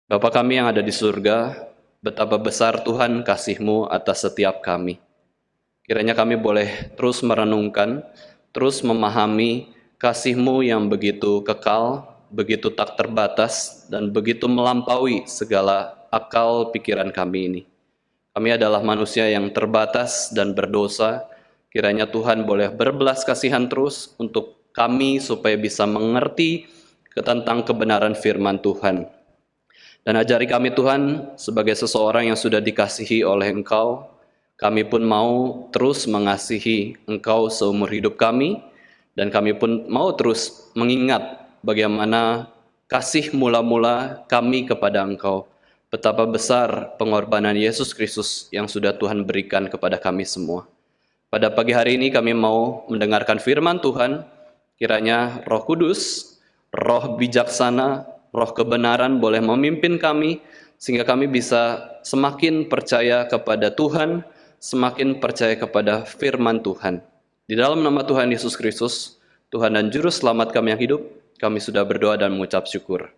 Bapa kami yang ada di surga, betapa besar Tuhan kasih-Mu atas setiap kami. Kiranya kami boleh terus merenungkan, terus memahami kasih-Mu yang begitu kekal, begitu tak terbatas, dan begitu melampaui segala akal pikiran kami ini. Kami adalah manusia yang terbatas dan berdosa. Kiranya Tuhan boleh berbelas kasihan terus untuk kami supaya bisa mengerti tentang kebenaran firman Tuhan. Dan ajari kami Tuhan, sebagai seseorang yang sudah dikasihi oleh Engkau, kami pun mau terus mengasihi Engkau seumur hidup kami, dan kami pun mau terus mengingat bagaimana kasih mula-mula kami kepada Engkau. Betapa besar pengorbanan Yesus Kristus yang sudah Tuhan berikan kepada kami semua. Pada pagi hari ini kami mau mendengarkan firman Tuhan, kiranya Roh Kudus, Roh bijaksana, Roh kebenaran boleh memimpin kami, sehingga kami bisa semakin percaya kepada Tuhan, semakin percaya kepada firman Tuhan. Di dalam nama Tuhan Yesus Kristus, Tuhan dan Juru Selamat kami yang hidup, kami sudah berdoa dan mengucap syukur.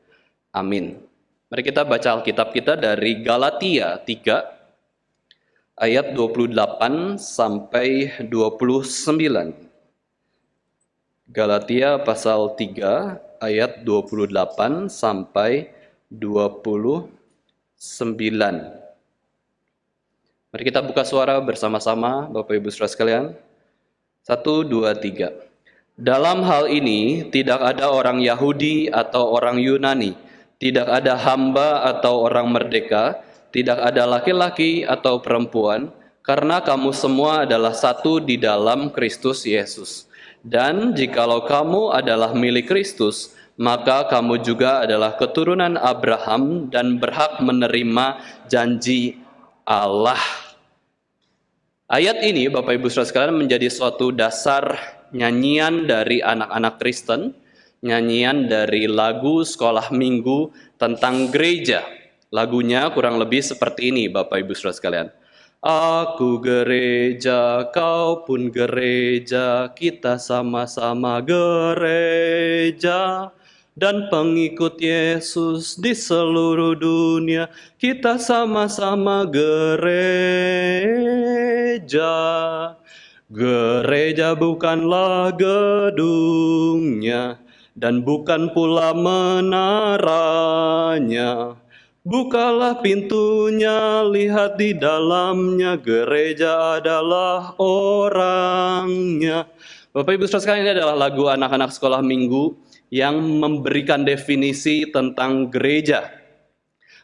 Amin. Mari kita baca Alkitab kita dari Galatia 3, ayat 28 sampai 29. Galatia pasal 3 ayat 28 sampai 29. Mari kita buka suara bersama-sama Bapak Ibu Saudara sekalian. 1, 2, 3. Dalam hal ini tidak ada orang Yahudi atau orang Yunani, tidak ada hamba atau orang merdeka, tidak ada laki-laki atau perempuan, karena kamu semua adalah satu di dalam Kristus Yesus. Dan jikalau kamu adalah milik Kristus, maka kamu juga adalah keturunan Abraham dan berhak menerima janji Allah. Ayat ini Bapak Ibu Saudara sekalian menjadi suatu dasar nyanyian dari anak-anak Kristen, nyanyian dari lagu sekolah minggu tentang gereja. Lagunya kurang lebih seperti ini Bapak Ibu Saudara sekalian. Aku gereja, kau pun gereja, kita sama-sama gereja. Dan pengikut Yesus di seluruh dunia, kita sama-sama gereja. Gereja bukanlah gedungnya, dan bukan pula menaranya. Bukalah pintunya, lihat di dalamnya, gereja adalah orangnya. Bapak Ibu Saudara sekalian, ini adalah lagu anak-anak sekolah minggu yang memberikan definisi tentang gereja.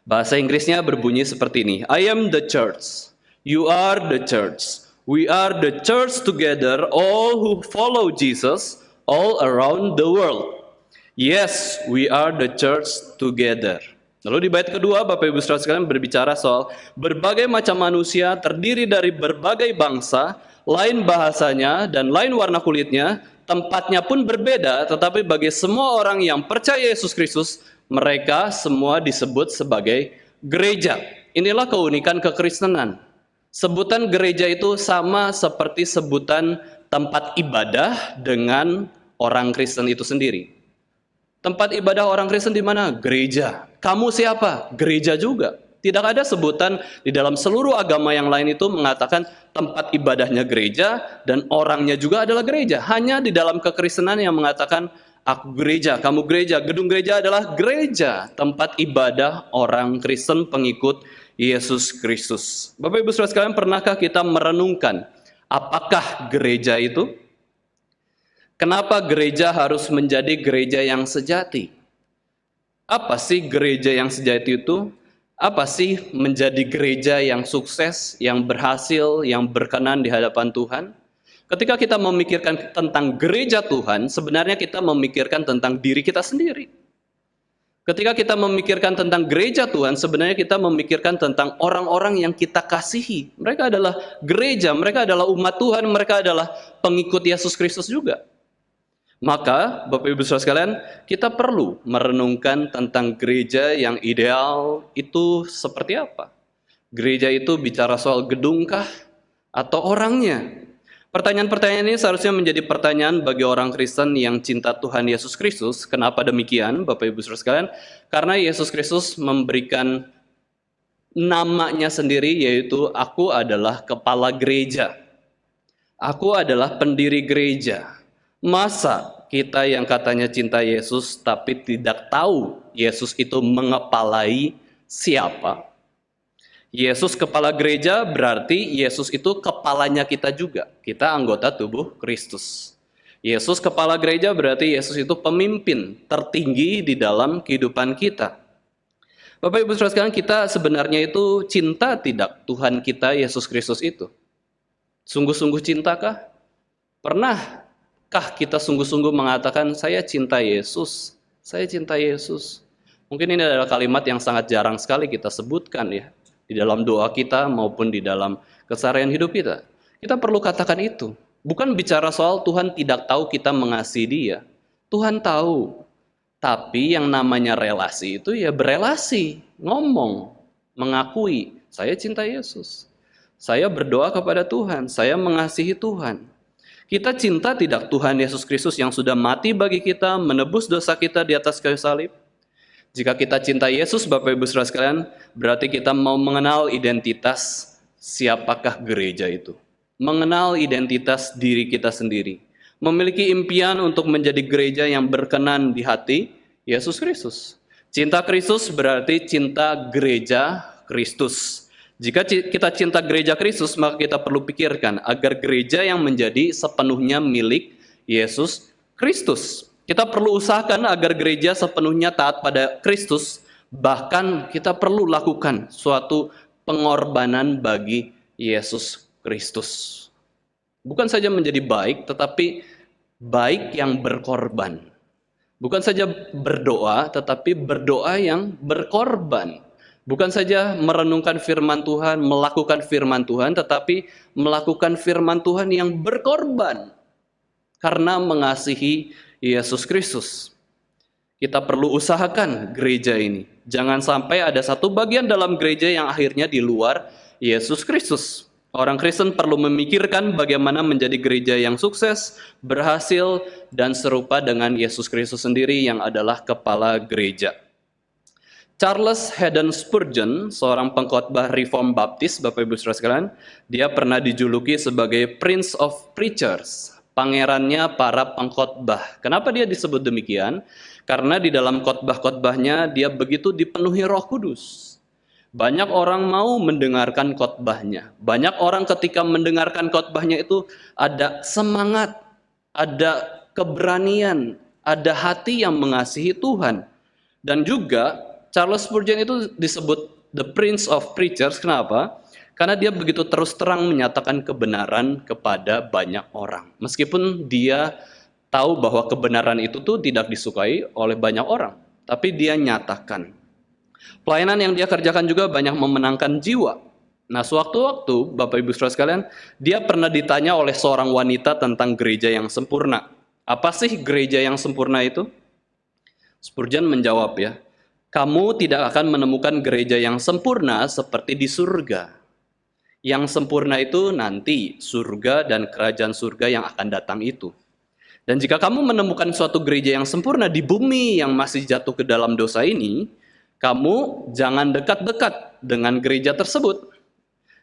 Bahasa Inggrisnya berbunyi seperti ini. I am the church. You are the church. We are the church together, all who follow Jesus, all around the world. Yes, we are the church together. Lalu di bait kedua, Bapak Ibu Saudara sekalian berbicara soal berbagai macam manusia terdiri dari berbagai bangsa, lain bahasanya dan lain warna kulitnya, tempatnya pun berbeda, tetapi bagi semua orang yang percaya Yesus Kristus, mereka semua disebut sebagai gereja. Inilah keunikan kekristenan. Sebutan gereja itu sama seperti sebutan tempat ibadah dengan orang Kristen itu sendiri. Tempat ibadah orang Kristen di mana? Gereja. Kamu siapa? Gereja juga. Tidak ada sebutan di dalam seluruh agama yang lain itu mengatakan tempat ibadahnya gereja dan orangnya juga adalah gereja. Hanya di dalam kekristenan yang mengatakan aku gereja, kamu gereja. Gedung gereja adalah gereja, tempat ibadah orang Kristen pengikut Yesus Kristus. Bapak Ibu Saudara sekalian, pernahkah kita merenungkan apakah gereja itu? Kenapa gereja harus menjadi gereja yang sejati? Apa sih gereja yang sejati itu? Apa sih menjadi gereja yang sukses, yang berhasil, yang berkenan di hadapan Tuhan? Ketika kita memikirkan tentang gereja Tuhan, sebenarnya kita memikirkan tentang diri kita sendiri. Ketika kita memikirkan tentang gereja Tuhan, sebenarnya kita memikirkan tentang orang-orang yang kita kasihi. Mereka adalah gereja, mereka adalah umat Tuhan, mereka adalah pengikut Yesus Kristus juga. Maka, Bapak Ibu Saudara sekalian, kita perlu merenungkan tentang gereja yang ideal itu seperti apa. Gereja itu bicara soal gedungkah atau orangnya? Pertanyaan-pertanyaan ini seharusnya menjadi pertanyaan bagi orang Kristen yang cinta Tuhan Yesus Kristus. Kenapa demikian, Bapak Ibu Saudara sekalian? Karena Yesus Kristus memberikan namanya sendiri, yaitu aku adalah kepala gereja. Aku adalah pendiri gereja. Masa kita yang katanya cinta Yesus tapi tidak tahu Yesus itu mengepalai siapa? Yesus kepala gereja berarti Yesus itu kepalanya kita juga. Kita anggota tubuh Kristus. Yesus kepala gereja berarti Yesus itu pemimpin tertinggi di dalam kehidupan kita. Bapak Ibu Saudara sekalian, kita sebenarnya itu cinta tidak Tuhan kita Yesus Kristus itu? Sungguh-sungguh cintakah? Pernahkah kita sungguh-sungguh mengatakan saya cinta Yesus? Saya cinta Yesus. Mungkin ini adalah kalimat yang sangat jarang sekali kita sebutkan ya. Di dalam doa kita maupun di dalam keseharian hidup kita. Kita perlu katakan itu. Bukan bicara soal Tuhan tidak tahu kita mengasihi Dia. Tuhan tahu. Tapi yang namanya relasi itu ya berelasi. Ngomong. Mengakui. Saya cinta Yesus. Saya berdoa kepada Tuhan. Saya mengasihi Tuhan. Kita cinta tidak Tuhan Yesus Kristus yang sudah mati bagi kita. Menebus dosa kita di atas kayu salib. Jika kita cinta Yesus, Bapak Ibu Saudara sekalian, berarti kita mau mengenal identitas siapakah gereja itu. Mengenal identitas diri kita sendiri. Memiliki impian untuk menjadi gereja yang berkenan di hati Yesus Kristus. Cinta Kristus berarti cinta gereja Kristus. Jika kita cinta gereja Kristus, maka kita perlu pikirkan agar gereja yang menjadi sepenuhnya milik Yesus Kristus. Kita perlu usahakan agar gereja sepenuhnya taat pada Kristus, bahkan kita perlu lakukan suatu pengorbanan bagi Yesus Kristus. Bukan saja menjadi baik, tetapi baik yang berkorban. Bukan saja berdoa, tetapi berdoa yang berkorban. Bukan saja merenungkan firman Tuhan, melakukan firman Tuhan, tetapi melakukan firman Tuhan yang berkorban. Karena mengasihi Yesus Kristus. Kita perlu usahakan gereja ini. Jangan sampai ada satu bagian dalam gereja yang akhirnya di luar Yesus Kristus. Orang Kristen perlu memikirkan bagaimana menjadi gereja yang sukses, berhasil, dan serupa dengan Yesus Kristus sendiri yang adalah kepala gereja. Charles Haddon Spurgeon, seorang pengkhotbah Reform Baptis, Bapak Ibu Saudara sekalian, dia pernah dijuluki sebagai Prince of Preachers. Pangerannya para pengkhotbah. Kenapa dia disebut demikian? Karena di dalam khotbah-khotbahnya dia begitu dipenuhi Roh Kudus. Banyak orang mau mendengarkan khotbahnya. Banyak orang ketika mendengarkan khotbahnya itu ada semangat, ada keberanian, ada hati yang mengasihi Tuhan. Dan juga Charles Spurgeon itu disebut the Prince of Preachers. Kenapa? Karena dia begitu terus terang menyatakan kebenaran kepada banyak orang. Meskipun dia tahu bahwa kebenaran itu tuh tidak disukai oleh banyak orang. Tapi dia nyatakan. Pelayanan yang dia kerjakan juga banyak memenangkan jiwa. Nah, sewaktu-waktu, Bapak Ibu Saudara sekalian, dia pernah ditanya oleh seorang wanita tentang gereja yang sempurna. Apa sih gereja yang sempurna itu? Spurgeon menjawab ya, kamu tidak akan menemukan gereja yang sempurna seperti di surga. Yang sempurna itu nanti surga dan kerajaan surga yang akan datang itu. Dan jika kamu menemukan suatu gereja yang sempurna di bumi yang masih jatuh ke dalam dosa ini, kamu jangan dekat-dekat dengan gereja tersebut.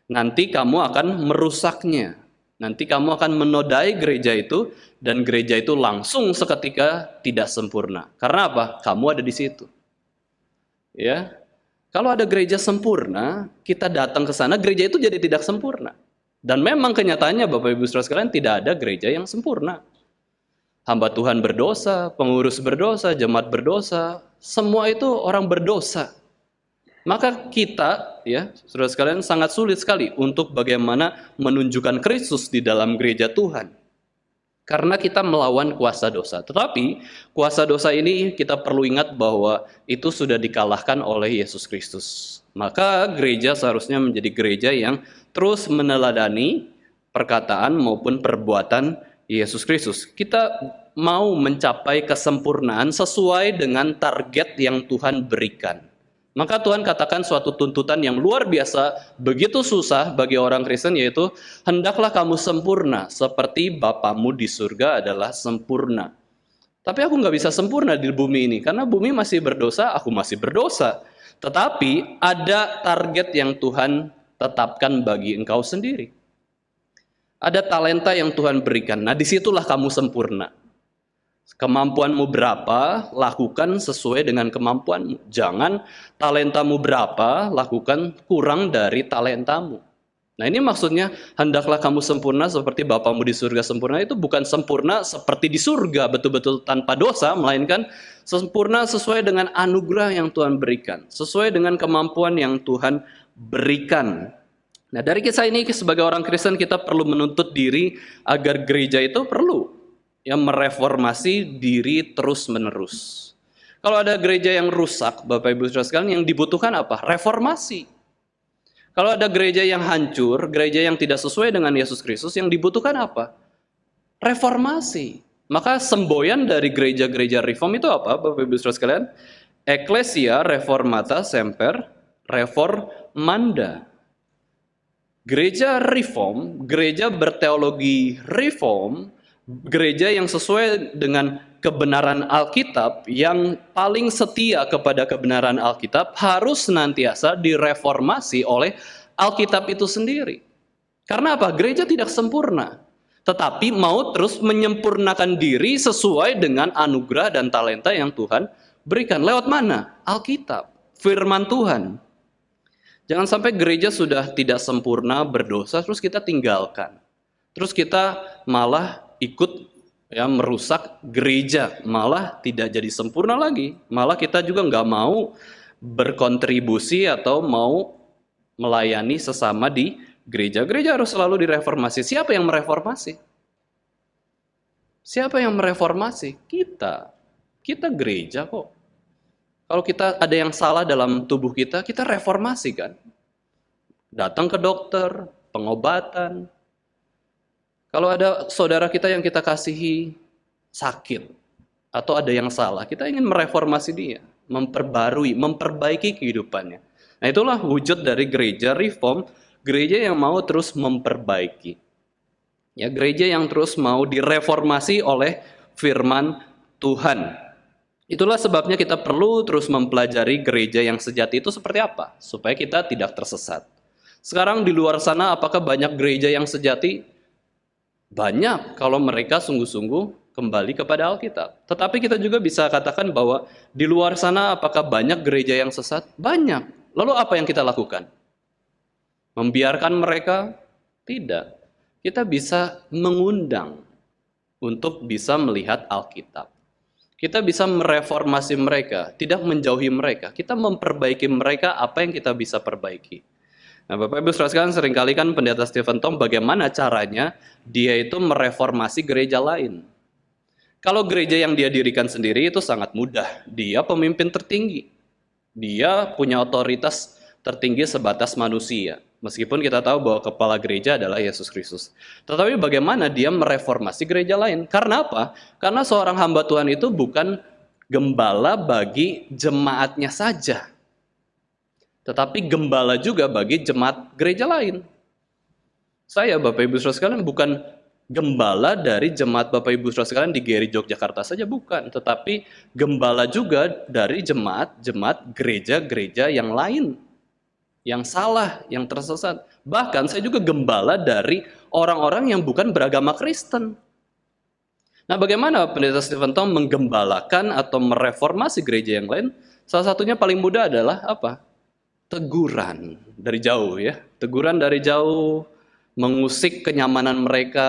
Nanti kamu akan merusaknya. Nanti kamu akan menodai gereja itu dan gereja itu langsung seketika tidak sempurna. Karena apa? Kamu ada di situ. Ya. Kalau ada gereja sempurna, kita datang ke sana, gereja itu jadi tidak sempurna. Dan memang kenyataannya Bapak Ibu Saudara sekalian tidak ada gereja yang sempurna. Hamba Tuhan berdosa, pengurus berdosa, jemaat berdosa, semua itu orang berdosa. Maka kita, ya, Saudara sekalian sangat sulit sekali untuk bagaimana menunjukkan Kristus di dalam gereja Tuhan. Karena kita melawan kuasa dosa. Tetapi kuasa dosa ini kita perlu ingat bahwa itu sudah dikalahkan oleh Yesus Kristus. Maka gereja seharusnya menjadi gereja yang terus meneladani perkataan maupun perbuatan Yesus Kristus. Kita mau mencapai kesempurnaan sesuai dengan target yang Tuhan berikan. Maka Tuhan katakan suatu tuntutan yang luar biasa, begitu susah bagi orang Kristen, yaitu hendaklah kamu sempurna seperti Bapamu di surga adalah sempurna. Tapi aku nggak bisa sempurna di bumi ini, karena bumi masih berdosa, aku masih berdosa. Tetapi ada target yang Tuhan tetapkan bagi engkau sendiri. Ada talenta yang Tuhan berikan, nah disitulah kamu sempurna. Kemampuanmu berapa, lakukan sesuai dengan kemampuanmu. Jangan talentamu berapa, lakukan kurang dari talentamu. Nah ini maksudnya, hendaklah kamu sempurna seperti Bapamu di surga sempurna. Itu bukan sempurna seperti di surga, betul-betul tanpa dosa, melainkan sempurna sesuai dengan anugerah yang Tuhan berikan, sesuai dengan kemampuan yang Tuhan berikan. Nah dari kisah ini, sebagai orang Kristen kita perlu menuntut diri agar gereja itu perlu mereformasi diri terus-menerus. Kalau ada gereja yang rusak, Bapak Ibu Saudara sekalian, yang dibutuhkan apa? Reformasi. Kalau ada gereja yang hancur, gereja yang tidak sesuai dengan Yesus Kristus, yang dibutuhkan apa? Reformasi. Maka semboyan dari gereja-gereja reform itu apa, Bapak Ibu Saudara sekalian? Ecclesia Reformata Semper Reformanda. Gereja reform, gereja berteologi reform, gereja yang sesuai dengan kebenaran Alkitab, yang paling setia kepada kebenaran Alkitab, harus senantiasa direformasi oleh Alkitab itu sendiri. Karena apa? Gereja tidak sempurna, tetapi mau terus menyempurnakan diri sesuai dengan anugerah dan talenta yang Tuhan berikan. Lewat mana? Alkitab, firman Tuhan. Jangan sampai gereja sudah tidak sempurna, berdosa, terus kita tinggalkan. Terus kita malah ikut merusak gereja, malah tidak jadi sempurna lagi. Malah kita juga nggak mau berkontribusi atau mau melayani sesama di gereja. Gereja harus selalu direformasi. Siapa yang mereformasi? Siapa yang mereformasi? Kita. Kita gereja kok. Kalau kita ada yang salah dalam tubuh kita, kita reformasi kan. Datang ke dokter, pengobatan. Kalau ada saudara kita yang kita kasihi sakit atau ada yang salah, kita ingin mereformasi dia, memperbarui, memperbaiki kehidupannya. Nah itulah wujud dari gereja reform, gereja yang mau terus memperbaiki. Ya, gereja yang terus mau direformasi oleh firman Tuhan. Itulah sebabnya kita perlu terus mempelajari gereja yang sejati itu seperti apa, supaya kita tidak tersesat. Sekarang di luar sana apakah banyak gereja yang sejati? Banyak kalau mereka sungguh-sungguh kembali kepada Alkitab. Tetapi kita juga bisa katakan bahwa di luar sana apakah banyak gereja yang sesat? Banyak. Lalu apa yang kita lakukan? Membiarkan mereka? Tidak. Kita bisa mengundang untuk bisa melihat Alkitab. Kita bisa mereformasi mereka, tidak menjauhi mereka. Kita memperbaiki mereka apa yang kita bisa perbaiki. Nah, Bapak Ibu Saudara sekalian, seringkali kan Pendeta Stephen Tom bagaimana caranya dia itu mereformasi gereja lain. Kalau gereja yang dia dirikan sendiri itu sangat mudah. Dia pemimpin tertinggi. Dia punya otoritas tertinggi sebatas manusia. Meskipun kita tahu bahwa kepala gereja adalah Yesus Kristus. Tetapi bagaimana dia mereformasi gereja lain? Karena apa? Karena seorang hamba Tuhan itu bukan gembala bagi jemaatnya saja, tetapi gembala juga bagi jemaat gereja lain. Saya, Bapak Ibu Saudara sekalian, bukan gembala dari jemaat Bapak Ibu Saudara sekalian di GRI Yogyakarta saja, bukan. Tetapi gembala juga dari jemaat-jemaat gereja-gereja yang lain, yang salah, yang tersesat. Bahkan saya juga gembala dari orang-orang yang bukan beragama Kristen. Nah, bagaimana Pendeta Stephen Tom menggembalakan atau mereformasi gereja yang lain? Salah satunya paling mudah adalah apa? Teguran dari jauh ya. Teguran dari jauh, mengusik kenyamanan mereka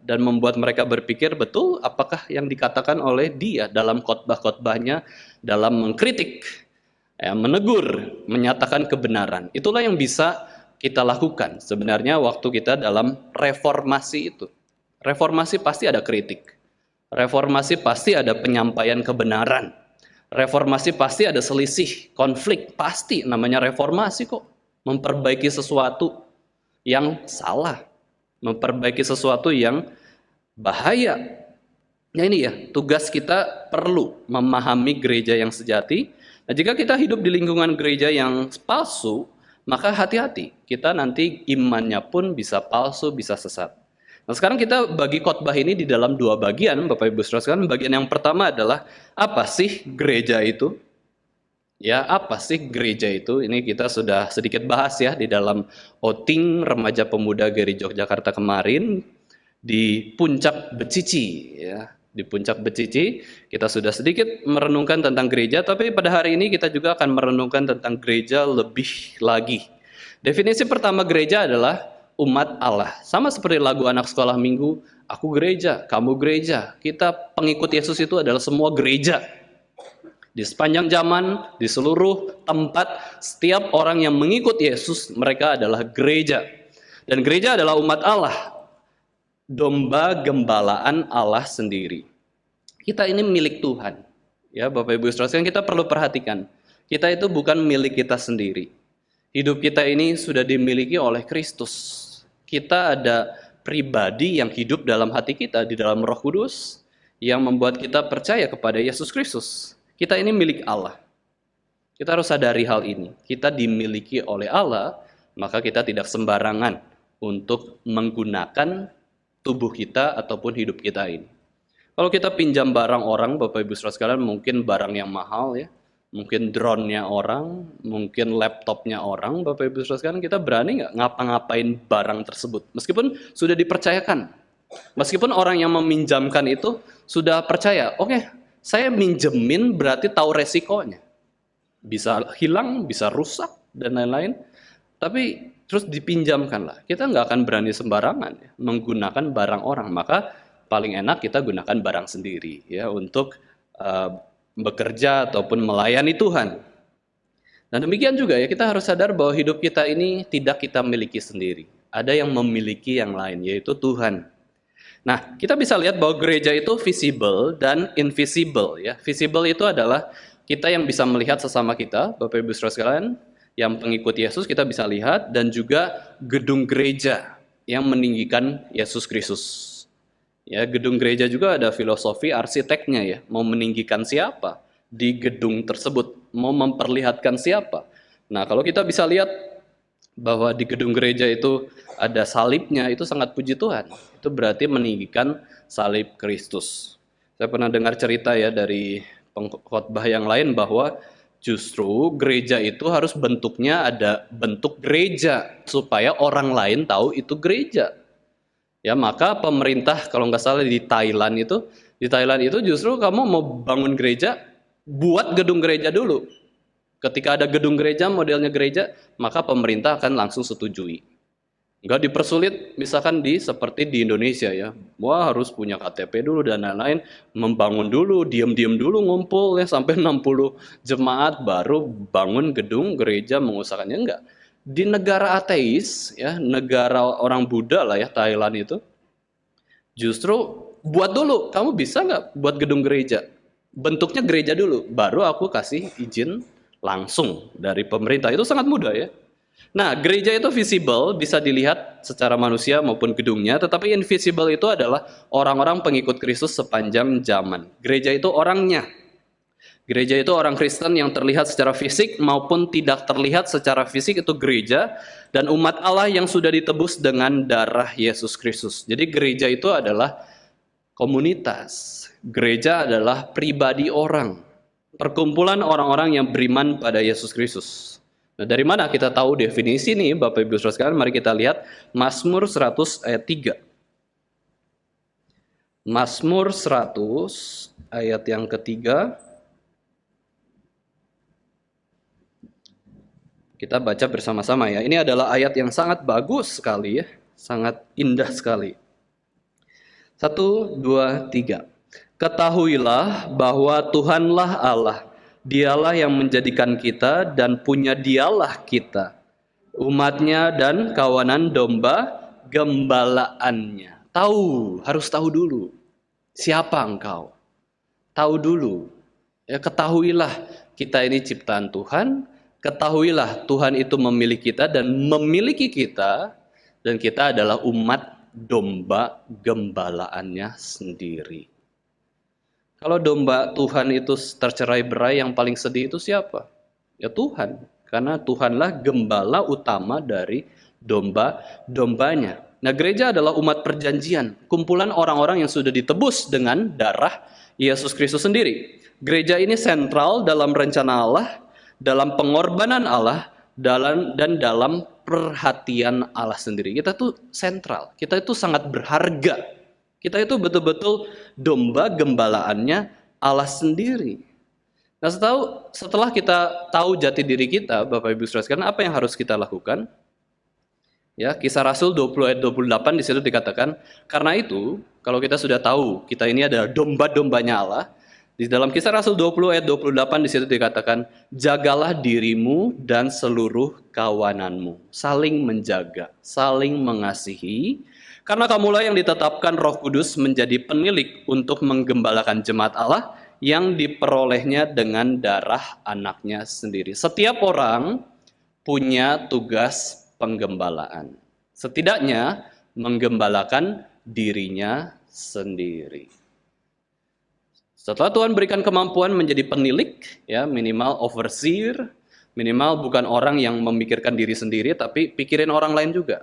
dan membuat mereka berpikir betul apakah yang dikatakan oleh dia dalam khotbah-khotbahnya, dalam mengkritik, menegur, menyatakan kebenaran. Itulah yang bisa kita lakukan sebenarnya waktu kita dalam reformasi itu. Reformasi pasti ada kritik. Reformasi pasti ada penyampaian kebenaran. Reformasi pasti ada selisih, konflik, pasti namanya reformasi kok. Memperbaiki sesuatu yang salah, memperbaiki sesuatu yang bahaya. Nah ini ya, tugas kita perlu memahami gereja yang sejati, Nah, jika kita hidup di lingkungan gereja yang palsu, maka hati-hati, kita nanti imannya pun bisa palsu, bisa sesat. Nah, sekarang kita bagi khotbah ini di dalam dua bagian, Bapak Ibu Saudara sekalian. Bagian yang pertama adalah apa sih gereja itu? Ya, apa sih gereja itu? Ini kita sudah sedikit bahas ya di dalam outing Remaja Pemuda GRI Yogyakarta kemarin di Puncak Becici ya. Di Puncak Becici kita sudah sedikit merenungkan tentang gereja, tapi pada hari ini kita juga akan merenungkan tentang gereja lebih lagi. Definisi pertama gereja adalah umat Allah. Sama seperti lagu anak sekolah minggu, aku gereja, kamu gereja. Kita pengikut Yesus itu adalah semua gereja. Di sepanjang zaman, di seluruh tempat, setiap orang yang mengikut Yesus, mereka adalah gereja. Dan gereja adalah umat Allah, domba gembalaan Allah sendiri. Kita ini milik Tuhan. Ya, Bapak Ibu Saudara, kita perlu perhatikan. Kita itu bukan milik kita sendiri. Hidup kita ini sudah dimiliki oleh Kristus. Kita ada pribadi yang hidup dalam hati kita, di dalam Roh Kudus, yang membuat kita percaya kepada Yesus Kristus. Kita ini milik Allah. Kita harus sadari hal ini. Kita dimiliki oleh Allah, maka kita tidak sembarangan untuk menggunakan tubuh kita ataupun hidup kita ini. Kalau kita pinjam barang orang, Bapak Ibu Saudara sekalian, mungkin barang yang mahal ya, mungkin drone-nya orang, mungkin laptopnya orang, Bapak Ibu Saudara sekalian, kita berani nggak ngapa-ngapain barang tersebut? Meskipun sudah dipercayakan, meskipun orang yang meminjamkan itu sudah percaya, oke, saya minjemin berarti tahu resikonya. Bisa hilang, bisa rusak, dan lain-lain. Tapi terus dipinjamkan lah. Kita nggak akan berani sembarangan ya, menggunakan barang orang. Maka paling enak kita gunakan barang sendiri ya untuk bekerja ataupun melayani Tuhan. Dan demikian juga ya, kita harus sadar bahwa hidup kita ini tidak kita miliki sendiri. Ada yang memiliki yang lain, yaitu Tuhan. Nah, kita bisa lihat bahwa gereja itu visible dan invisible ya. Visible itu adalah kita yang bisa melihat sesama kita, Bapak Ibu Saudara sekalian, yang pengikut Yesus kita bisa lihat, dan juga gedung gereja yang meninggikan Yesus Kristus. Ya, gedung gereja juga ada filosofi arsiteknya ya, mau meninggikan siapa di gedung tersebut, mau memperlihatkan siapa. Nah, kalau kita bisa lihat bahwa di gedung gereja itu ada salibnya, itu sangat puji Tuhan. Itu berarti meninggikan salib Kristus. Saya pernah dengar cerita ya dari pengkhotbah yang lain bahwa justru gereja itu harus bentuknya ada bentuk gereja supaya orang lain tahu itu gereja. Ya, maka pemerintah kalau nggak salah di Thailand itu justru kamu mau bangun gereja, buat gedung gereja dulu. Ketika ada gedung gereja, modelnya gereja, maka pemerintah akan langsung setujui. Nggak dipersulit, misalkan seperti di Indonesia ya. Wah, harus punya KTP dulu dan lain-lain, membangun dulu, diam-diam dulu ngumpul ya sampai 60 jemaat baru bangun gedung gereja mengusahakannya. Enggak. Di negara ateis ya, negara orang Buddha lah ya, Thailand itu, justru buat dulu, kamu bisa nggak buat gedung gereja? Bentuknya gereja dulu, baru aku kasih izin langsung dari pemerintah. Itu sangat mudah ya. Nah, gereja itu visible, bisa dilihat secara manusia maupun gedungnya, tetapi invisible itu adalah orang-orang pengikut Kristus sepanjang zaman. Gereja itu orangnya. Gereja itu orang Kristen yang terlihat secara fisik maupun tidak terlihat secara fisik, itu gereja, dan umat Allah yang sudah ditebus dengan darah Yesus Kristus. Jadi gereja itu adalah komunitas. Gereja adalah pribadi orang. Perkumpulan orang-orang yang beriman pada Yesus Kristus. Nah, dari mana kita tahu definisi nih, Bapak Ibu Saudara sekalian? Mari kita lihat Mazmur 100 ayat 3. Mazmur 100 ayat yang ketiga. Kita baca bersama-sama ya. Ini adalah ayat yang sangat bagus sekali ya, sangat indah sekali. 1, 2, 3. Ketahuilah bahwa Tuhanlah Allah, Dialah yang menjadikan kita dan punya Dialah kita, umatnya dan kawanan domba gembalaannya. Harus tahu dulu siapa engkau. Tahu dulu. Ya, ketahuilah kita ini ciptaan Tuhan, ketahuilah Tuhan itu memilih kita dan memiliki kita, dan kita adalah umat domba gembalaannya sendiri. Kalau domba Tuhan itu tercerai-berai, yang paling sedih itu siapa? Ya Tuhan. Karena Tuhanlah gembala utama dari domba-dombanya. Nah, gereja adalah umat perjanjian, kumpulan orang-orang yang sudah ditebus dengan darah Yesus Kristus sendiri. Gereja ini sentral dalam rencana Allah, dalam pengorbanan Allah, dan dalam perhatian Allah sendiri. Kita tuh sentral, kita itu sangat berharga. Kita itu betul-betul domba gembalaannya Allah sendiri. Nah, setelah kita tahu jati diri kita, Bapak Ibu Saudara sekalian, apa yang harus kita lakukan? Ya, Kisah Rasul 20 ayat 28 di situ dikatakan, karena itu, kalau kita sudah tahu kita ini adalah domba-dombanya Allah, di dalam Kisah Rasul 20 ayat 28 di situ dikatakan, jagalah dirimu dan seluruh kawananmu, saling menjaga, saling mengasihi, karena kamulah yang ditetapkan Roh Kudus menjadi penilik untuk menggembalakan jemaat Allah yang diperolehnya dengan darah anaknya sendiri. Setiap orang punya tugas penggembalaan. Setidaknya menggembalakan dirinya sendiri. Setelah Tuhan berikan kemampuan menjadi penilik, ya minimal overseer, minimal bukan orang yang memikirkan diri sendiri, tapi pikirin orang lain juga.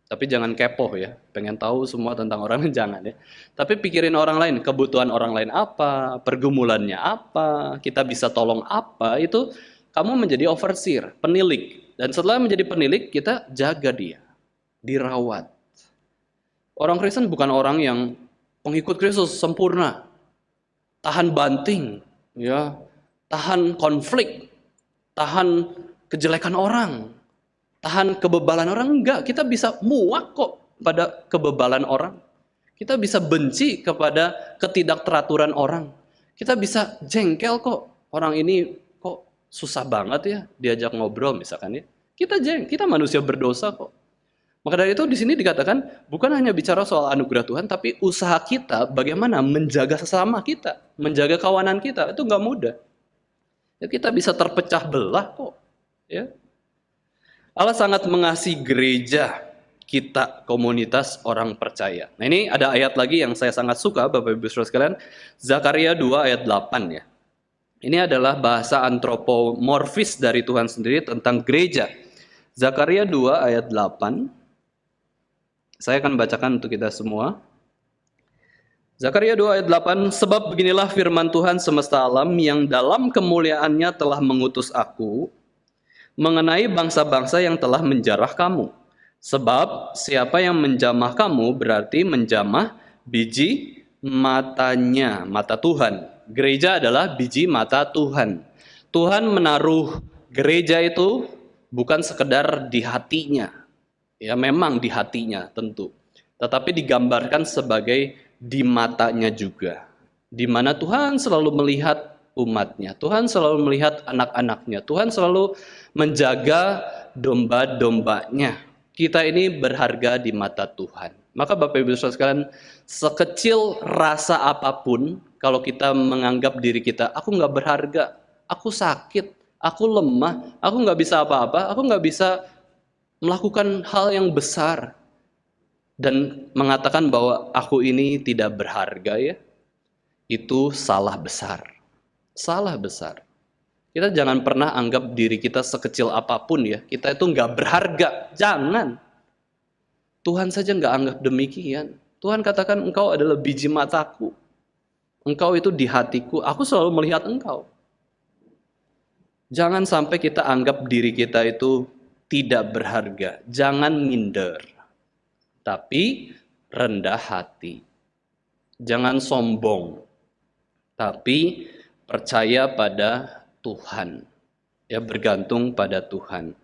Tapi jangan kepo ya, pengen tahu semua tentang orang lain, jangan ya. Tapi pikirin orang lain, kebutuhan orang lain apa, pergumulannya apa, kita bisa tolong apa, itu kamu menjadi overseer, penilik. Dan setelah menjadi penilik, kita jaga dia, dirawat. Orang Kristen bukan orang yang pengikut Kristus sempurna, tahan banting, ya, tahan konflik, tahan kejelekan orang, tahan kebebalan orang. Enggak, kita bisa muak kok pada kebebalan orang. Kita bisa benci kepada ketidakteraturan orang. Kita bisa jengkel kok, orang ini kok susah banget ya diajak ngobrol misalkan ya. Kita manusia berdosa kok. Maka dari itu di sini dikatakan bukan hanya bicara soal anugerah Tuhan, tapi usaha kita bagaimana menjaga sesama kita, menjaga kawanan kita, itu nggak mudah. Ya, kita bisa terpecah belah kok. Ya. Allah sangat mengasihi gereja kita, komunitas orang percaya. Nah, ini ada ayat lagi yang saya sangat suka Bapak Ibu Saudara sekalian, Zakaria 2 ayat 8 ya. Ini adalah bahasa antropomorfis dari Tuhan sendiri tentang gereja. Zakaria 2 ayat 8. Saya akan bacakan untuk kita semua. Zakaria 2 ayat 8, sebab beginilah firman Tuhan semesta alam yang dalam kemuliaannya telah mengutus aku mengenai bangsa-bangsa yang telah menjarah kamu. Sebab siapa yang menjamah kamu berarti menjamah biji matanya, mata Tuhan. Gereja adalah biji mata Tuhan. Tuhan menaruh gereja itu bukan sekedar di hatinya. Ya memang di hatinya tentu. Tetapi digambarkan sebagai di matanya juga. Di mana Tuhan selalu melihat umatnya. Tuhan selalu melihat anak-anaknya. Tuhan selalu menjaga domba-dombanya. Kita ini berharga di mata Tuhan. Maka Bapak Ibu Saudara sekalian, sekecil rasa apapun, kalau kita menganggap diri kita, aku nggak berharga, aku sakit, aku lemah, aku nggak bisa apa-apa, aku nggak bisa melakukan hal yang besar, dan mengatakan bahwa aku ini tidak berharga ya, itu salah besar. Salah besar. Kita jangan pernah anggap diri kita sekecil apapun ya. Kita itu nggak berharga. Jangan. Tuhan saja nggak anggap demikian. Tuhan katakan engkau adalah biji mataku. Engkau itu di hatiku. Aku selalu melihat engkau. Jangan sampai kita anggap diri kita itu tidak berharga. Jangan minder. Tapi rendah hati. Jangan sombong. Tapi percaya pada Tuhan, ya bergantung pada Tuhan.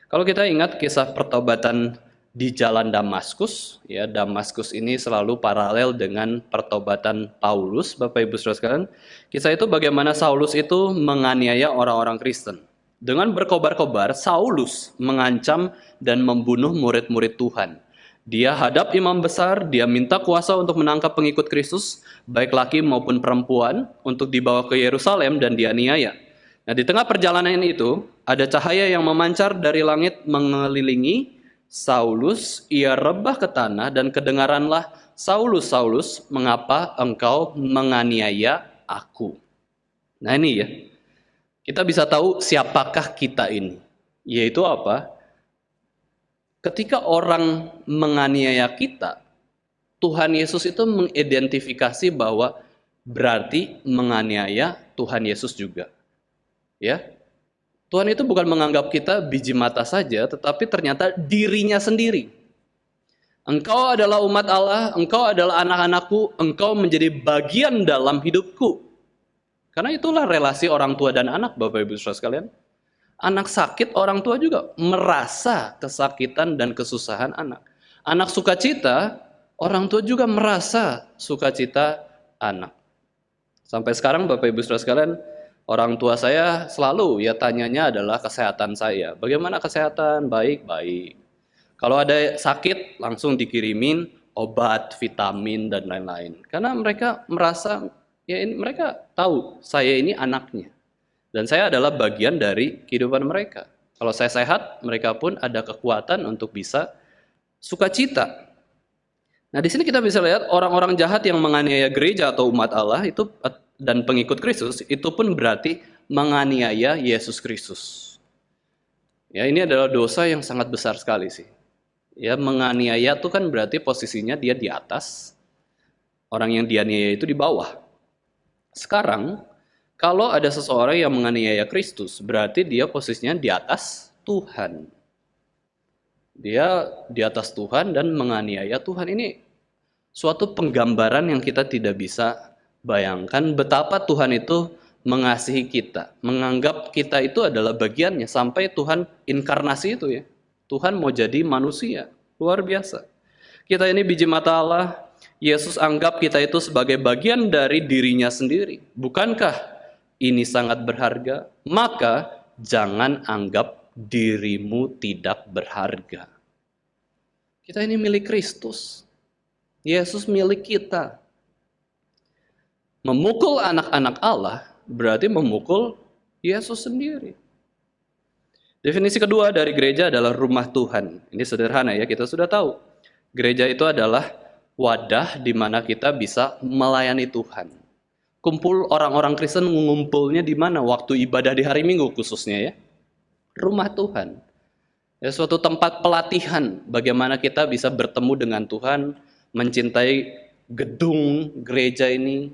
Kalau kita ingat kisah pertobatan di jalan Damaskus, ya Damaskus ini selalu paralel dengan pertobatan Paulus, Bapak Ibu Saudara sekalian. Kisah itu bagaimana Saulus itu menganiaya orang-orang Kristen. Dengan berkobar-kobar, Saulus mengancam dan membunuh murid-murid Tuhan. Dia hadap imam besar, dia minta kuasa untuk menangkap pengikut Kristus, baik laki maupun perempuan, untuk dibawa ke Yerusalem dan dianiaya. Nah, di tengah perjalanan itu, ada cahaya yang memancar dari langit mengelilingi Saulus, ia rebah ke tanah dan kedengaranlah Saulus, Saulus, mengapa engkau menganiaya aku? Nah ini ya, kita bisa tahu siapakah kita ini. Yaitu apa? Ketika orang menganiaya kita, Tuhan Yesus itu mengidentifikasi bahwa berarti menganiaya Tuhan Yesus juga. Ya, Tuhan itu bukan menganggap kita biji mata saja, tetapi ternyata dirinya sendiri. Engkau adalah umat Allah, engkau adalah anak-anakku, engkau menjadi bagian dalam hidupku. Karena itulah relasi orang tua dan anak, Bapak Ibu Saudara sekalian. Anak sakit, orang tua juga merasa kesakitan dan kesusahan anak. Anak sukacita, orang tua juga merasa sukacita anak. Sampai sekarang Bapak Ibu Saudara sekalian, orang tua saya selalu ya tanyanya adalah kesehatan saya. Bagaimana kesehatan? Baik, baik. Kalau ada sakit langsung dikirimin obat, vitamin dan lain-lain. Karena mereka merasa ya ini, mereka tahu saya ini anaknya. Dan saya adalah bagian dari kehidupan mereka. Kalau saya sehat, mereka pun ada kekuatan untuk bisa sukacita. Nah, di sini kita bisa lihat orang-orang jahat yang menganiaya gereja atau umat Allah itu dan pengikut Kristus itu pun berarti menganiaya Yesus Kristus. Ya, ini adalah dosa yang sangat besar sekali sih. Ya, menganiaya itu kan berarti posisinya dia di atas, orang yang dianiaya itu di bawah. Sekarang, kalau ada seseorang yang menganiaya Kristus, berarti dia posisinya di atas Tuhan. Dia di atas Tuhan dan menganiaya Tuhan. Ini suatu penggambaran yang kita tidak bisa bayangkan betapa Tuhan itu mengasihi kita, menganggap kita itu adalah bagiannya sampai Tuhan inkarnasi itu ya. Tuhan mau jadi manusia, luar biasa. Kita ini biji mata Allah, Yesus anggap kita itu sebagai bagian dari dirinya sendiri. Bukankah ini sangat berharga? Maka jangan anggap dirimu tidak berharga. Kita ini milik Kristus. Yesus milik kita. Memukul anak-anak Allah berarti memukul Yesus sendiri. Definisi kedua dari gereja adalah rumah Tuhan. Ini sederhana ya, kita sudah tahu. Gereja itu adalah wadah di mana kita bisa melayani Tuhan. Kumpul orang-orang Kristen mengumpulnya di mana? Waktu ibadah di hari Minggu khususnya ya. Rumah Tuhan. Ya, suatu tempat pelatihan bagaimana kita bisa bertemu dengan Tuhan, mencintai gedung gereja ini,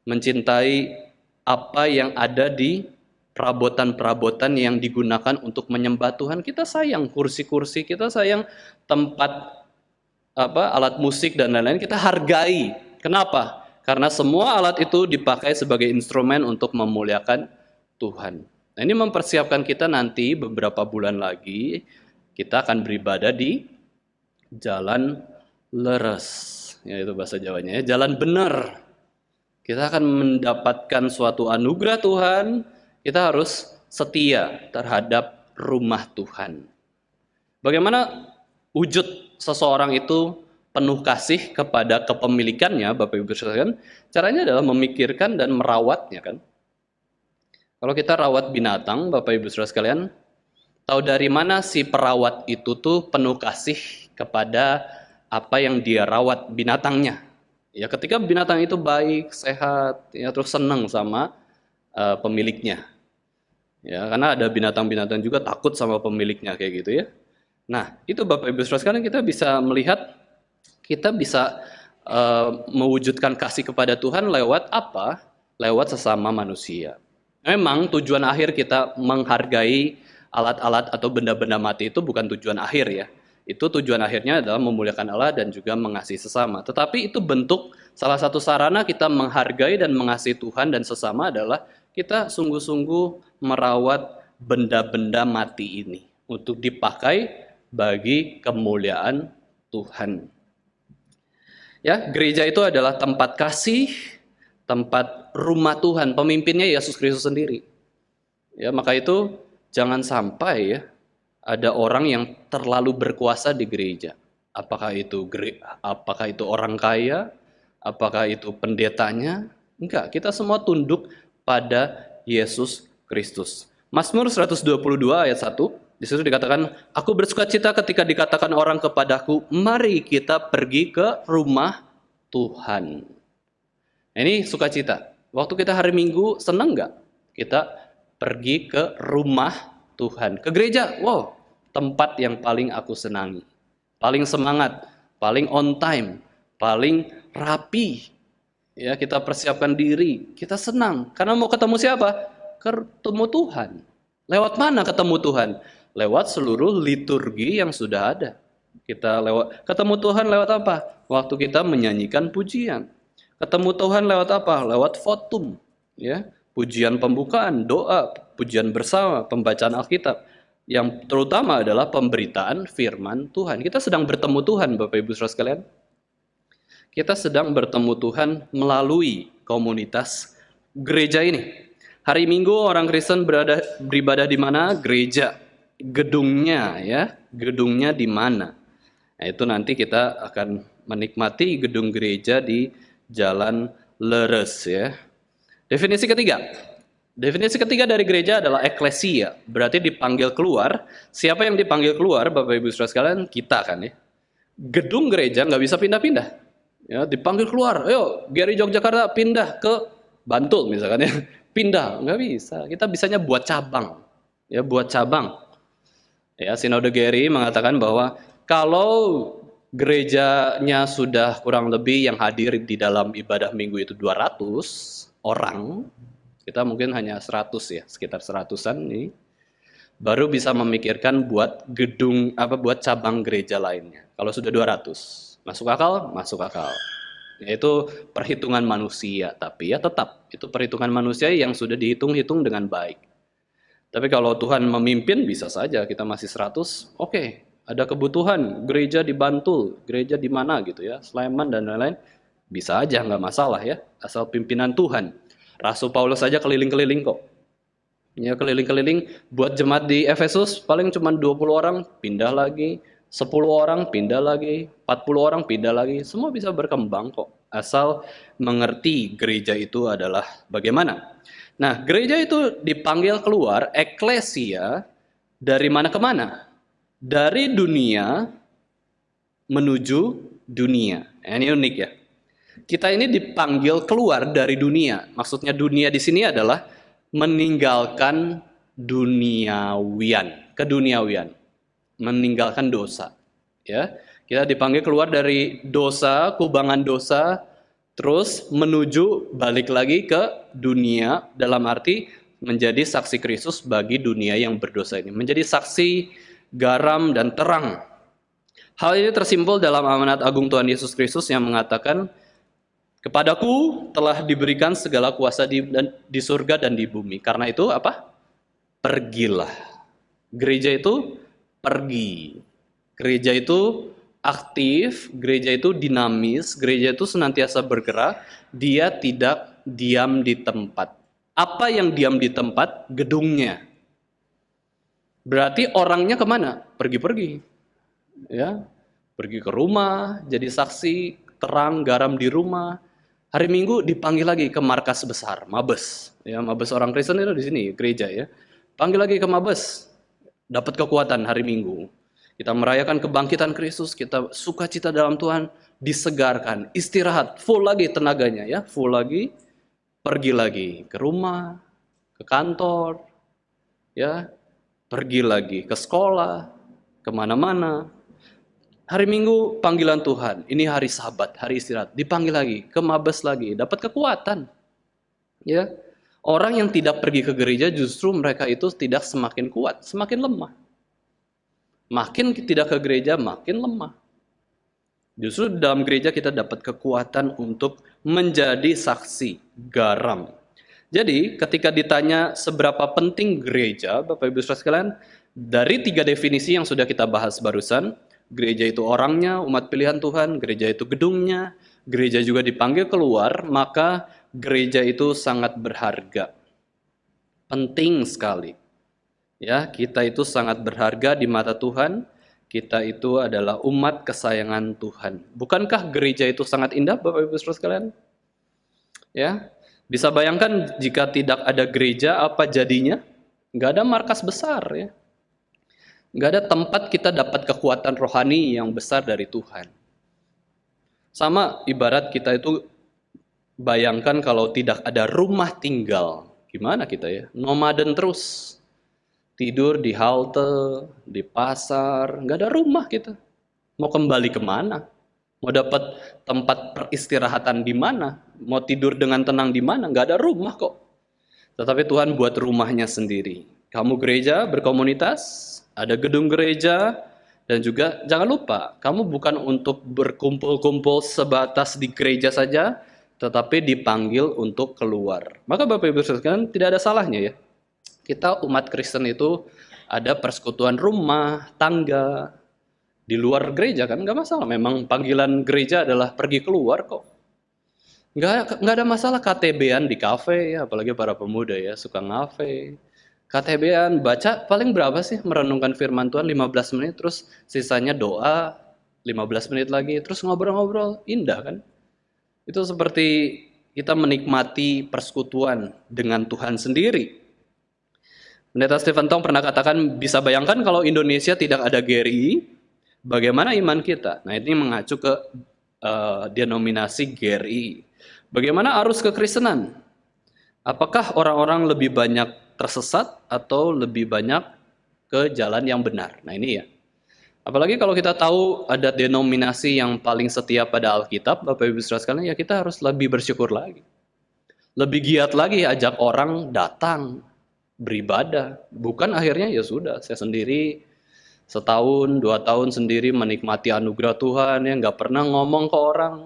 mencintai apa yang ada di perabotan-perabotan yang digunakan untuk menyembah Tuhan. Kita sayang kursi-kursi, kita sayang tempat alat musik dan lain-lain, kita hargai. Kenapa? Karena semua alat itu dipakai sebagai instrumen untuk memuliakan Tuhan. Nah, ini mempersiapkan kita nanti beberapa bulan lagi kita akan beribadah di jalan leres, yaitu bahasa Jawanya ya, jalan benar. Kita akan mendapatkan suatu anugerah Tuhan. Kita harus setia terhadap rumah Tuhan. Bagaimana wujud seseorang itu penuh kasih kepada kepemilikannya, Bapak Ibu sekalian? Caranya adalah memikirkan dan merawatnya kan. Kalau kita rawat binatang, Bapak Ibu Saudara sekalian, tahu dari mana si perawat itu tuh penuh kasih kepada apa yang dia rawat binatangnya. Ya, ketika binatang itu baik, sehat, ya terus senang sama pemiliknya. Ya, karena ada binatang-binatang juga takut sama pemiliknya kayak gitu ya. Nah, itu Bapak Ibu Saudara sekalian, kita bisa melihat, kita bisa mewujudkan kasih kepada Tuhan lewat apa? Lewat sesama manusia. Memang tujuan akhir kita menghargai alat-alat atau benda-benda mati itu bukan tujuan akhir ya. Itu tujuan akhirnya adalah memuliakan Allah dan juga mengasihi sesama. Tetapi itu bentuk salah satu sarana kita menghargai dan mengasihi Tuhan dan sesama adalah kita sungguh-sungguh merawat benda-benda mati ini untuk dipakai bagi kemuliaan Tuhan. Ya, gereja itu adalah tempat kasih, tempat rumah Tuhan, pemimpinnya Yesus Kristus sendiri. Ya, maka itu jangan sampai ya ada orang yang terlalu berkuasa di gereja. Apakah itu orang kaya? Apakah itu pendetanya? Enggak, kita semua tunduk pada Yesus Kristus. Mazmur 122 ayat 1. Di situ dikatakan, aku bersukacita ketika dikatakan orang kepadaku, mari kita pergi ke rumah Tuhan. Ini sukacita. Waktu kita hari Minggu, senang nggak? Kita pergi ke rumah Tuhan. Ke gereja, wow, tempat yang paling aku senangi. Paling semangat, paling on time, paling rapi. Ya, kita persiapkan diri, kita senang. Karena mau ketemu siapa? Ketemu Tuhan. Lewat mana ketemu Tuhan? Lewat seluruh liturgi yang sudah ada. Kita ketemu Tuhan lewat apa? Waktu kita menyanyikan pujian. Ketemu Tuhan lewat apa? Lewat votum, ya, pujian pembukaan, doa, pujian bersama, pembacaan Alkitab. Yang terutama adalah pemberitaan firman Tuhan. Kita sedang bertemu Tuhan, Bapak Ibu Saudara sekalian. Kita sedang bertemu Tuhan melalui komunitas gereja ini. Hari Minggu orang Kristen beribadah di mana? Gereja. Gedungnya, ya, gedungnya di mana? Nah, itu nanti kita akan menikmati gedung gereja di Jalan Leres, ya. Definisi ketiga. Definisi ketiga dari gereja adalah eklesia, berarti dipanggil keluar. Siapa yang dipanggil keluar, Bapak Ibu Saudara sekalian? Kita kan, ya. Gedung gereja nggak bisa pindah-pindah. Ya, dipanggil keluar. Ayo, GRI Yogyakarta pindah ke Bantul misalkan, ya. Pindah, nggak bisa. Kita bisanya buat cabang. Ya, buat cabang. Ya, Sinode GRI mengatakan bahwa kalau gerejanya sudah kurang lebih yang hadir di dalam ibadah minggu itu 200 orang, kita mungkin hanya 100 ya, sekitar 100-an nih, baru bisa memikirkan buat gedung buat cabang gereja lainnya. Kalau sudah 200, masuk akal? Masuk akal. Yaitu perhitungan manusia, tapi ya tetap itu perhitungan manusia yang sudah dihitung-hitung dengan baik. Tapi kalau Tuhan memimpin, bisa saja kita masih 100, oke, ada kebutuhan gereja di Bantul, gereja di mana gitu ya, Sleman dan lain-lain, bisa aja, nggak masalah ya, asal pimpinan Tuhan. Rasul Paulus saja keliling-keliling kok. Ya, keliling-keliling buat jemaat di Efesus paling cuma 20 orang, pindah lagi, 10 orang pindah lagi, 40 orang pindah lagi, semua bisa berkembang kok, asal mengerti gereja itu adalah bagaimana. Nah, gereja itu dipanggil keluar, eklesia, dari mana ke mana? Dari dunia menuju dunia. Ini unik ya. Kita ini dipanggil keluar dari dunia. Maksudnya dunia di sini adalah meninggalkan duniawian, keduniawian, meninggalkan dosa. Ya, kita dipanggil keluar dari dosa, kubangan dosa, terus menuju balik lagi ke dunia, dalam arti menjadi saksi Kristus bagi dunia yang berdosa ini. Menjadi saksi, garam, dan terang. Hal ini tersimpul dalam amanat agung Tuhan Yesus Kristus yang mengatakan, kepadaku telah diberikan segala kuasa di surga dan di bumi. Karena itu apa? Pergilah. Gereja itu pergi. Gereja itu aktif, gereja itu dinamis, gereja itu senantiasa bergerak, dia tidak diam di tempat. Apa yang diam di tempat? Gedungnya. Berarti orangnya kemana? Pergi-pergi. Ya, pergi ke rumah, jadi saksi, terang, garam di rumah. Hari Minggu dipanggil lagi ke markas besar, Mabes. Ya, Mabes orang Kristen itu di sini, gereja ya. Panggil lagi ke Mabes, dapat kekuatan hari Minggu. Kita merayakan kebangkitan Kristus, kita sukacita dalam Tuhan, disegarkan, istirahat, full lagi tenaganya ya, full lagi, pergi lagi ke rumah, ke kantor, ya, pergi lagi ke sekolah, kemana-mana. Hari Minggu panggilan Tuhan, ini hari Sabat, hari istirahat, dipanggil lagi, ke Mabes lagi, dapat kekuatan. Ya, orang yang tidak pergi ke gereja justru mereka itu tidak semakin kuat, semakin lemah. Makin tidak ke gereja, makin lemah. Justru dalam gereja kita dapat kekuatan untuk menjadi saksi, garam. Jadi ketika ditanya seberapa penting gereja, Bapak Ibu Saudara sekalian, dari 3 definisi yang sudah kita bahas barusan, gereja itu orangnya, umat pilihan Tuhan, gereja itu gedungnya, gereja juga dipanggil keluar, maka gereja itu sangat berharga. Penting sekali. Ya, kita itu sangat berharga di mata Tuhan. Kita itu adalah umat kesayangan Tuhan. Bukankah gereja itu sangat indah, Bapak Ibu Saudara sekalian? Ya, bisa bayangkan jika tidak ada gereja, apa jadinya? Nggak ada markas besar ya. Nggak ada tempat kita dapat kekuatan rohani yang besar dari Tuhan. Sama ibarat kita itu bayangkan kalau tidak ada rumah tinggal. Gimana kita ya? Nomaden terus. Tidur di halte, di pasar, nggak ada rumah kita. Mau kembali kemana? Mau dapat tempat peristirahatan di mana? Mau tidur dengan tenang di mana? Nggak ada rumah kok. Tetapi Tuhan buat rumahnya sendiri. Kamu gereja berkomunitas, ada gedung gereja, dan juga jangan lupa, kamu bukan untuk berkumpul-kumpul sebatas di gereja saja, tetapi dipanggil untuk keluar. Maka Bapak Ibu sekalian, tidak ada salahnya ya. Kita umat Kristen itu ada persekutuan rumah, tangga, di luar gereja kan nggak masalah. Memang panggilan gereja adalah pergi keluar kok. Nggak ada masalah KTB-an di kafe ya, apalagi para pemuda ya suka ngafe. KTB-an baca paling berapa sih merenungkan firman Tuhan 15 menit, terus sisanya doa 15 menit lagi, terus ngobrol-ngobrol, indah kan? Itu seperti kita menikmati persekutuan dengan Tuhan sendiri. Pendeta Stephen Tong pernah katakan, bisa bayangkan kalau Indonesia tidak ada GRI, bagaimana iman kita? Nah ini mengacu ke denominasi GRI. Bagaimana arus kekristenan? Apakah orang-orang lebih banyak tersesat atau lebih banyak ke jalan yang benar? Nah ini ya. Apalagi kalau kita tahu ada denominasi yang paling setia pada Alkitab, Bapak Ibu Saudara sekalian, ya kita harus lebih bersyukur lagi. Lebih giat lagi ajak orang datang beribadah. Bukan akhirnya ya sudah, saya sendiri setahun, 2 tahun sendiri menikmati anugerah Tuhan, ya nggak pernah ngomong ke orang.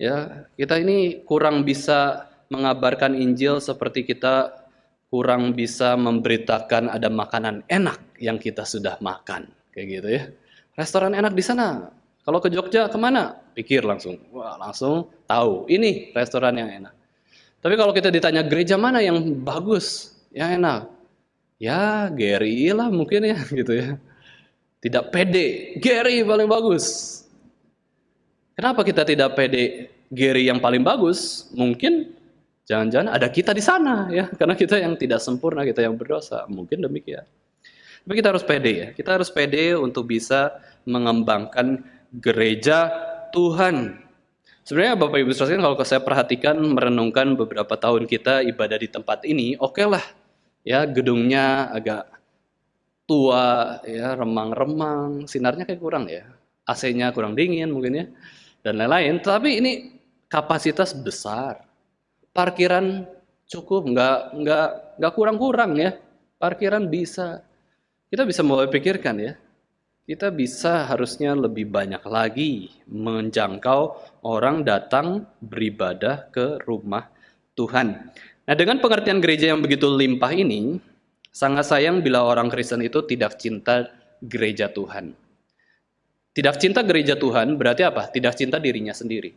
Ya, kita ini kurang bisa mengabarkan Injil seperti kita kurang bisa memberitakan ada makanan enak yang kita sudah makan, kayak gitu ya. Restoran enak di sana. Kalau ke Jogja kemana? Pikir langsung, wah langsung tahu ini restoran yang enak. Tapi kalau kita ditanya gereja mana yang bagus, yang enak, ya GRI lah mungkin ya gitu ya. Tidak pede, GRI paling bagus. Kenapa kita tidak pede GRI yang paling bagus? Mungkin jangan-jangan ada kita di sana ya, karena kita yang tidak sempurna, kita yang berdosa. Mungkin demikian. Tapi kita harus pede ya. Kita harus pede untuk bisa mengembangkan gereja Tuhan. Sebenarnya Bapak Ibu sekalian, kalau saya perhatikan merenungkan beberapa tahun kita ibadah di tempat ini, oke lah. Ya, gedungnya agak tua ya, remang-remang, sinarnya kayak kurang ya. AC-nya kurang dingin mungkin ya. Dan lain-lain, tapi ini kapasitas besar. Parkiran cukup, nggak kurang-kurang ya. Parkiran bisa. Kita bisa mulai pikirkan ya. Kita bisa harusnya lebih banyak lagi menjangkau orang datang beribadah ke rumah Tuhan. Nah, dengan pengertian gereja yang begitu limpah ini, sangat sayang bila orang Kristen itu tidak cinta gereja Tuhan. Tidak cinta gereja Tuhan berarti apa? Tidak cinta dirinya sendiri.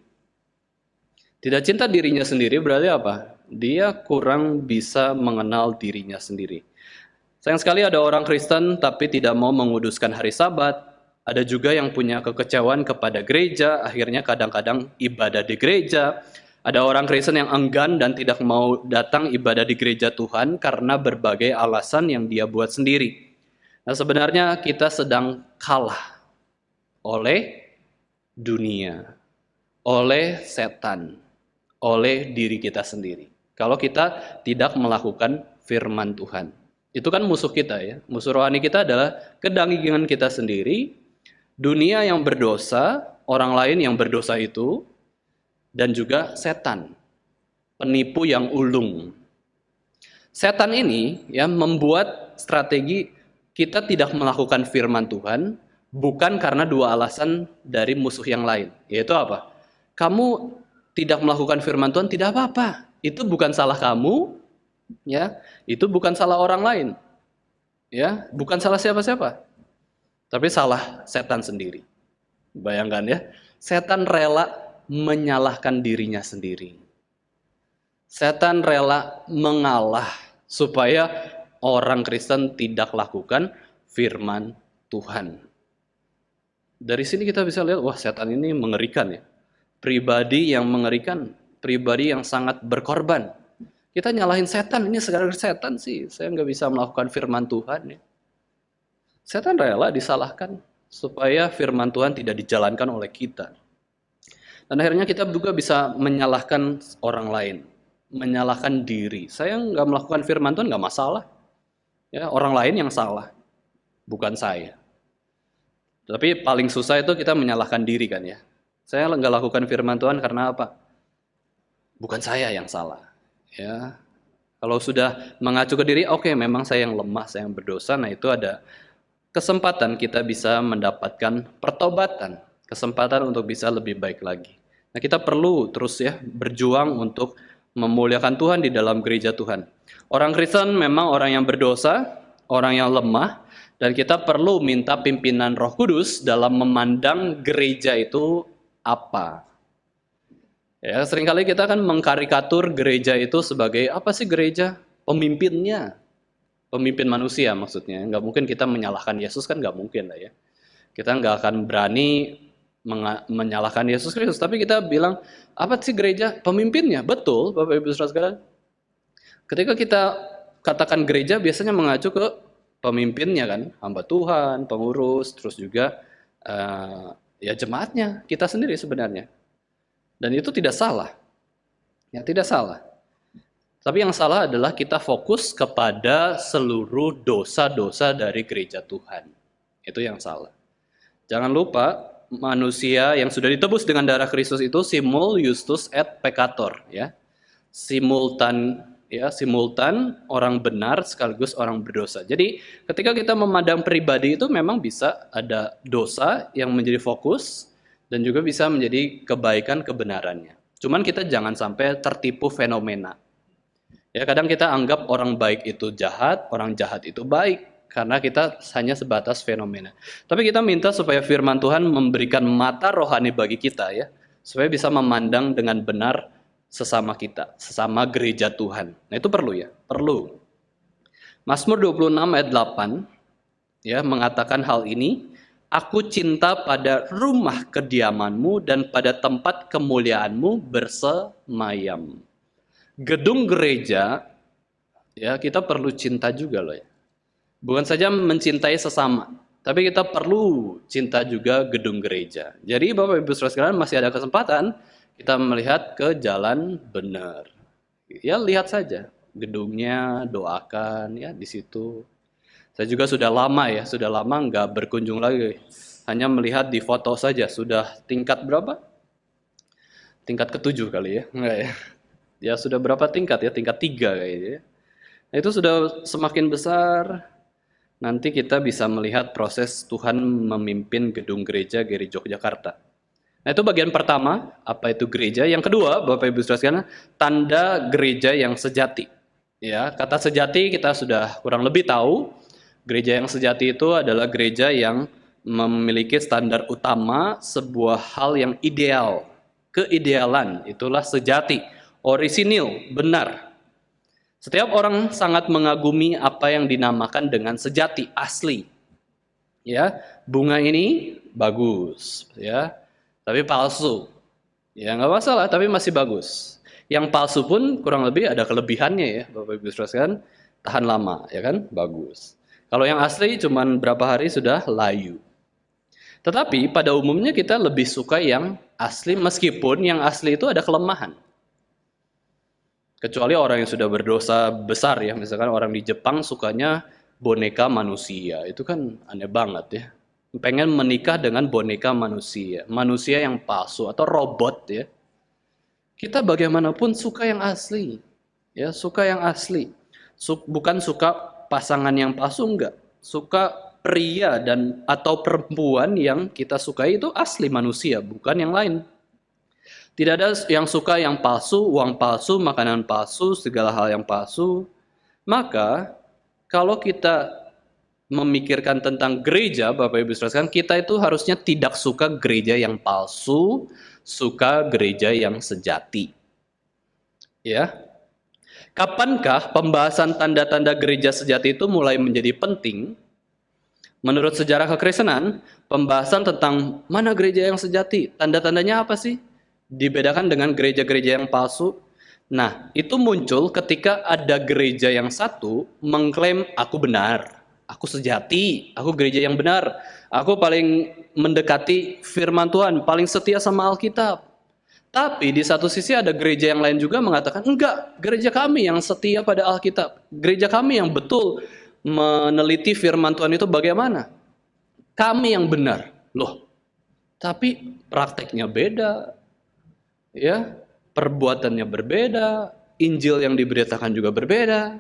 Tidak cinta dirinya sendiri berarti apa? Dia kurang bisa mengenal dirinya sendiri. Sayang sekali ada orang Kristen tapi tidak mau menguduskan hari Sabat. Ada juga yang punya kekecewaan kepada gereja, akhirnya kadang-kadang ibadah di gereja. Ada orang Kristen yang enggan dan tidak mau datang ibadah di gereja Tuhan karena berbagai alasan yang dia buat sendiri. Nah, sebenarnya kita sedang kalah oleh dunia, oleh setan, oleh diri kita sendiri. Kalau kita tidak melakukan firman Tuhan. Itu kan musuh kita ya. Musuh rohani kita adalah kedagingan kita sendiri, dunia yang berdosa, orang lain yang berdosa itu, dan juga setan, penipu yang ulung. Setan ini ya membuat strategi kita tidak melakukan firman Tuhan, bukan karena 2 alasan dari musuh yang lain. Yaitu apa? Kamu tidak melakukan firman Tuhan tidak apa-apa. Itu bukan salah kamu, ya, itu bukan salah orang lain, ya, bukan salah siapa-siapa, tapi salah setan sendiri. Bayangkan ya, setan rela menyalahkan dirinya sendiri. Setan rela mengalah supaya orang Kristen tidak lakukan firman Tuhan. Dari sini kita bisa lihat, wah setan ini mengerikan ya. Pribadi yang mengerikan, pribadi yang sangat berkorban. Kita nyalahin setan, ini sekarang setan sih, saya nggak bisa melakukan firman Tuhan. Ya. Setan rela disalahkan supaya firman Tuhan tidak dijalankan oleh kita. Dan akhirnya kita juga bisa menyalahkan orang lain, menyalahkan diri. Saya nggak melakukan firman Tuhan nggak masalah. Ya, orang lain yang salah, bukan saya. Tapi paling susah itu kita menyalahkan diri kan ya. Saya nggak lakukan firman Tuhan karena apa? Bukan saya yang salah. Ya, kalau sudah mengacu ke diri, oke, memang saya yang lemah, saya yang berdosa. Nah itu ada kesempatan kita bisa mendapatkan pertobatan, kesempatan untuk bisa lebih baik lagi. Nah kita perlu terus ya berjuang untuk memuliakan Tuhan di dalam gereja Tuhan. Orang Kristen memang orang yang berdosa, orang yang lemah, dan kita perlu minta pimpinan Roh Kudus dalam memandang gereja itu apa. Ya, seringkali kita kan mengkarikatur gereja itu sebagai apa sih gereja? Pemimpinnya. Pemimpin manusia maksudnya. Nggak mungkin kita menyalahkan Yesus, kan nggak mungkin lah ya. Kita nggak akan berani menyalahkan Yesus Kristus. Tapi kita bilang, apa sih gereja? Pemimpinnya. Betul, Bapak Ibu Saudara sekalian. Ketika kita katakan gereja, biasanya mengacu ke pemimpinnya kan. Hamba Tuhan, pengurus, terus juga ya jemaatnya, kita sendiri sebenarnya. Dan itu tidak salah. Ya, tidak salah. Tapi yang salah adalah kita fokus kepada seluruh dosa-dosa dari gereja Tuhan. Itu yang salah. Jangan lupa, manusia yang sudah ditebus dengan darah Kristus itu simul justus et peccator, ya. Simultan orang benar sekaligus orang berdosa. Jadi, ketika kita memandang pribadi itu memang bisa ada dosa yang menjadi fokus dan juga bisa menjadi kebaikan kebenarannya. Cuman kita jangan sampai tertipu fenomena. Ya, kadang kita anggap orang baik itu jahat, orang jahat itu baik, karena kita hanya sebatas fenomena. Tapi kita minta supaya firman Tuhan memberikan mata rohani bagi kita ya, supaya bisa memandang dengan benar sesama kita, sesama gereja Tuhan. Nah itu perlu ya, perlu. Mazmur 26 ayat 8 ya mengatakan hal ini, aku cinta pada rumah kediamanmu dan pada tempat kemuliaanmu bersemayam. Gedung gereja, ya kita perlu cinta juga loh ya. Bukan saja mencintai sesama, tapi kita perlu cinta juga gedung gereja. Jadi Bapak Ibu Saudara sekalian masih ada kesempatan kita melihat ke jalan benar. Ya lihat saja gedungnya, doakan ya di situ. Saya juga sudah lama nggak berkunjung lagi. Hanya melihat di foto saja, sudah tingkat berapa? Tingkat ke-7 kali ya, enggak ya? Ya sudah berapa tingkat ya? Tingkat 3 kayaknya. Nah, itu sudah semakin besar. Nanti kita bisa melihat proses Tuhan memimpin gedung gereja GRI Yogyakarta. Nah itu bagian pertama, apa itu gereja. Yang kedua, Bapak Ibu Saudara sekalian, tanda gereja yang sejati. Ya, kata sejati kita sudah kurang lebih tahu. Gereja yang sejati itu adalah gereja yang memiliki standar utama sebuah hal yang ideal. Keidealan, itulah sejati. Orisinil, benar. Setiap orang sangat mengagumi apa yang dinamakan dengan sejati, asli. Ya, bunga ini bagus, ya, tapi palsu. Ya, nggak masalah, tapi masih bagus. Yang palsu pun kurang lebih ada kelebihannya ya, Bapak Ibu Saudara sekalian, tahan lama, ya kan, bagus. Kalau yang asli cuman berapa hari sudah layu. Tetapi pada umumnya kita lebih suka yang asli, meskipun yang asli itu ada kelemahan. Kecuali orang yang sudah berdosa besar ya, misalkan orang di Jepang sukanya boneka manusia, itu kan aneh banget ya. Pengen menikah dengan boneka manusia, manusia yang palsu atau robot ya. Kita bagaimanapun suka yang asli, ya suka yang asli. Bukan suka pasangan yang palsu, enggak. Suka pria dan atau perempuan yang kita sukai itu asli manusia, bukan yang lain. Tidak ada yang suka yang palsu, uang palsu, makanan palsu, segala hal yang palsu. Maka kalau kita memikirkan tentang gereja, Bapak Ibu Saudara, kita itu harusnya tidak suka gereja yang palsu, suka gereja yang sejati. Ya. Kapankah pembahasan tanda-tanda gereja sejati itu mulai menjadi penting? Menurut sejarah kekristenan, pembahasan tentang mana gereja yang sejati, tanda-tandanya apa sih? Dibedakan dengan gereja-gereja yang palsu. Nah, itu muncul ketika ada gereja yang satu mengklaim aku benar, aku sejati, aku gereja yang benar, aku paling mendekati firman Tuhan, paling setia sama Alkitab. Tapi di satu sisi ada gereja yang lain juga mengatakan, enggak, gereja kami yang setia pada Alkitab. Gereja kami yang betul meneliti firman Tuhan itu bagaimana. Kami yang benar. Loh, tapi prakteknya beda. Ya, perbuatannya berbeda, Injil yang diberitakan juga berbeda.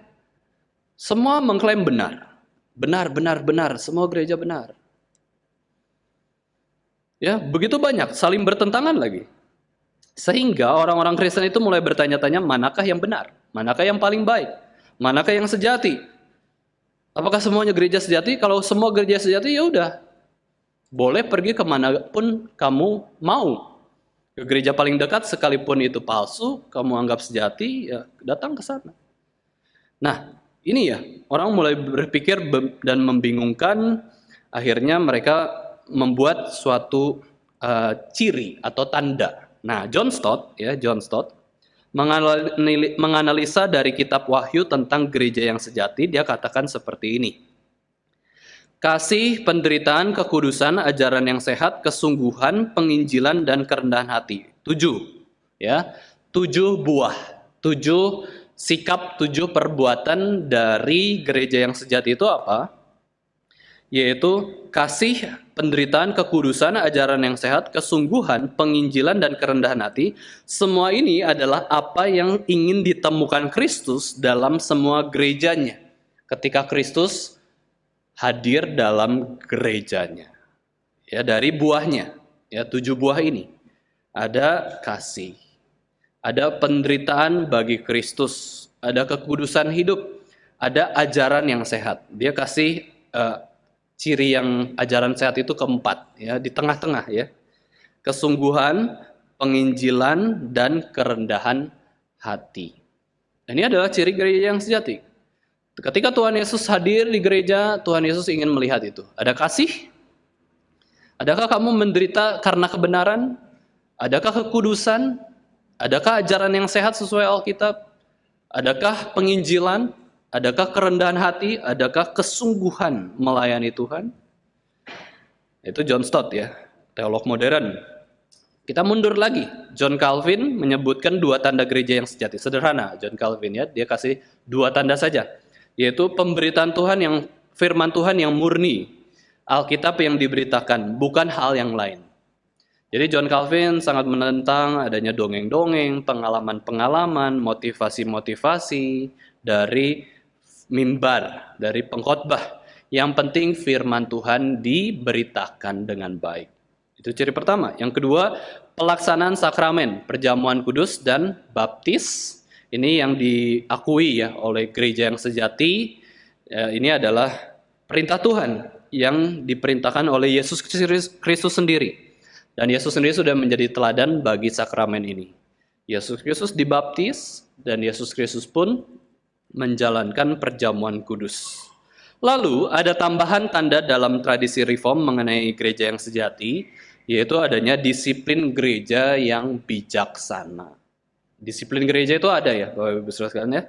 Semua mengklaim benar. Benar, benar, benar, semua gereja benar. Ya, begitu banyak, saling bertentangan lagi. Sehingga orang-orang Kristen itu mulai bertanya-tanya, manakah yang benar? Manakah yang paling baik? Manakah yang sejati? Apakah semuanya gereja sejati? Kalau semua gereja sejati, ya udah. Boleh pergi kemanapun kamu mau. Ke gereja paling dekat, sekalipun itu palsu, kamu anggap sejati, ya datang ke sana. Nah, ini ya, orang mulai berpikir dan membingungkan, akhirnya mereka membuat suatu ciri atau tanda. Nah, John Stott menganalisa dari kitab Wahyu tentang gereja yang sejati, dia katakan seperti ini. Kasih, penderitaan, kekudusan, ajaran yang sehat, kesungguhan, penginjilan, dan kerendahan hati. 7. Ya, 7 buah. 7 sikap, 7 perbuatan dari gereja yang sejati itu apa? Yaitu kasih, penderitaan, kekudusan, ajaran yang sehat, kesungguhan, penginjilan, dan kerendahan hati. Semua ini adalah apa yang ingin ditemukan Kristus dalam semua gerejanya. Ketika Kristus hadir dalam gerejanya. Ya, dari buahnya. Ya, 7 buah ini. Ada kasih. Ada penderitaan bagi Kristus. Ada kekudusan hidup. Ada ajaran yang sehat. Dia kasih ciri yang ajaran sehat itu keempat, ya, di tengah-tengah, ya. Kesungguhan, penginjilan, dan kerendahan hati. Dan ini adalah ciri gereja yang sejati. Ketika Tuhan Yesus hadir di gereja, Tuhan Yesus ingin melihat itu. Ada kasih? Adakah kamu menderita karena kebenaran? Adakah kekudusan? Adakah ajaran yang sehat sesuai Alkitab? Adakah penginjilan? Adakah kerendahan hati? Adakah kesungguhan melayani Tuhan? Itu John Stott, ya, teolog modern. Kita mundur lagi. John Calvin menyebutkan 2 tanda gereja yang sejati. Sederhana, John Calvin, ya, dia kasih 2 tanda saja, yaitu pemberitaan Tuhan yang firman Tuhan yang murni, Alkitab yang diberitakan, bukan hal yang lain. Jadi John Calvin sangat menentang adanya dongeng-dongeng, pengalaman-pengalaman, motivasi-motivasi dari mimbar, dari pengkhotbah. Yang penting firman Tuhan diberitakan dengan baik. Itu ciri pertama. Yang kedua, pelaksanaan sakramen, perjamuan kudus dan baptis. Ini yang diakui, ya, oleh gereja yang sejati. Ini adalah perintah Tuhan yang diperintahkan oleh Yesus Kristus sendiri. Dan Yesus sendiri sudah menjadi teladan bagi sakramen ini. Yesus Kristus dibaptis dan Yesus Kristus pun menjalankan perjamuan kudus. Lalu ada tambahan tanda dalam tradisi reform mengenai gereja yang sejati, yaitu adanya disiplin gereja yang bijaksana. Disiplin gereja itu ada, ya, Bapak Ibu Saudara sekalian, ya.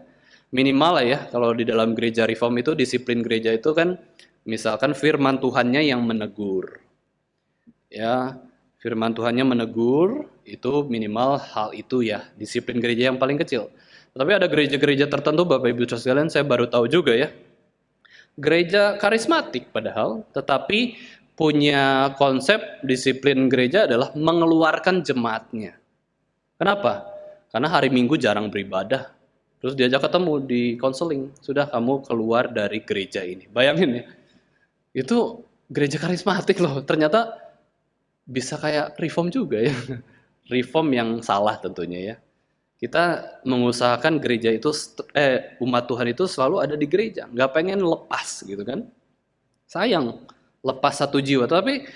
Minimal lah, ya, kalau di dalam gereja reform itu disiplin gereja itu kan misalkan firman Tuhannya yang menegur. Ya, firman Tuhannya menegur, itu minimal hal itu, ya, disiplin gereja yang paling kecil. Tapi ada gereja-gereja tertentu, Bapak Ibu sekalian, saya baru tahu juga, ya. Gereja karismatik padahal, tetapi punya konsep disiplin gereja adalah mengeluarkan jemaatnya. Kenapa? Karena hari Minggu jarang beribadah. Terus diajak ketemu di konseling, sudah kamu keluar dari gereja ini. Bayangin, ya. Itu gereja karismatik loh, ternyata bisa kayak reform juga, ya. Reform yang salah tentunya, ya. Kita mengusahakan gereja itu, umat Tuhan itu selalu ada di gereja, nggak pengen lepas, gitu kan. Sayang, lepas satu jiwa. Tapi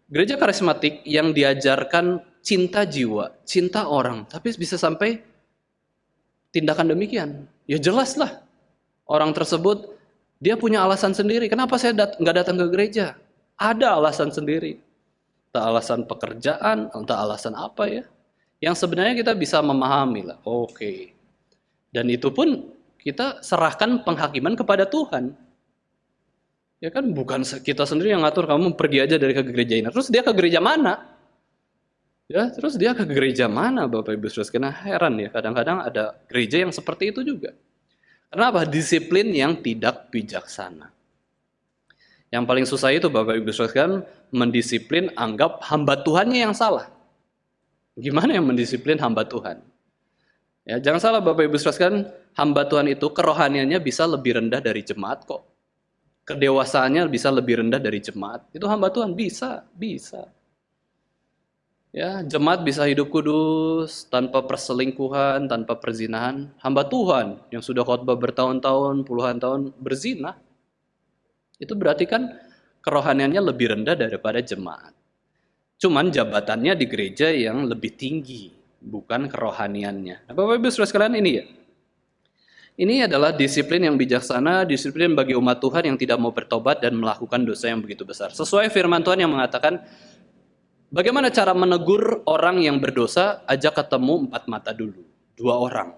gereja karismatik yang diajarkan cinta jiwa, cinta orang, tapi bisa sampai tindakan demikian. Ya jelas lah, orang tersebut, dia punya alasan sendiri. Kenapa saya nggak datang ke gereja? Ada alasan sendiri. Entah alasan pekerjaan, entah alasan apa, ya. Yang sebenarnya kita bisa memahami lah, oke. Dan itu pun kita serahkan penghakiman kepada Tuhan. Ya kan bukan kita sendiri yang ngatur, kamu pergi aja dari ke gereja ini. Terus dia ke gereja mana? Ya, terus dia ke gereja mana, Bapak Ibu Saudara sekalian? Heran ya, kadang-kadang ada gereja yang seperti itu juga. Kenapa? Disiplin yang tidak bijaksana. Yang paling susah itu Bapak Ibu Saudara sekalian, mendisiplin anggap hamba Tuhannya yang salah. Gimana yang mendisiplin hamba Tuhan? Ya, jangan salah Bapak Ibu Saudara sekalian, hamba Tuhan itu kerohaniannya bisa lebih rendah dari jemaat kok. Kedewasaannya bisa lebih rendah dari jemaat. Itu hamba Tuhan bisa. Ya, jemaat bisa hidup kudus tanpa perselingkuhan, tanpa perzinahan. Hamba Tuhan yang sudah khotbah bertahun-tahun, puluhan tahun berzina. Itu berarti kan kerohaniannya lebih rendah daripada jemaat. Cuman jabatannya di gereja yang lebih tinggi, bukan kerohaniannya. Nah, Bapak Ibu Saudara sekalian, ini ya. Ini adalah disiplin yang bijaksana, disiplin bagi umat Tuhan yang tidak mau bertobat dan melakukan dosa yang begitu besar. Sesuai firman Tuhan yang mengatakan, bagaimana cara menegur orang yang berdosa? Ajak ketemu 4 mata dulu, 2 orang.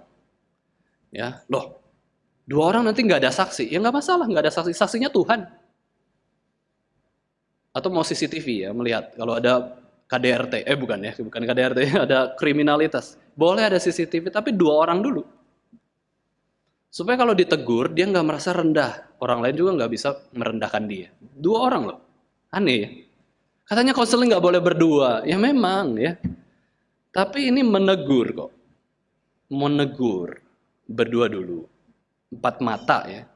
Ya, loh, 2 orang nanti nggak ada saksi, ya nggak masalah, nggak ada saksi, saksinya Tuhan. Atau mau CCTV ya, melihat kalau ada KDRT, bukan KDRT, ada kriminalitas. Boleh ada CCTV, tapi 2 orang dulu. Supaya kalau ditegur, dia nggak merasa rendah. Orang lain juga nggak bisa merendahkan dia. 2 orang loh. Aneh ya. Katanya konseling nggak boleh berdua. Ya memang ya. Tapi ini menegur kok. Menegur. Berdua dulu. 4 mata ya.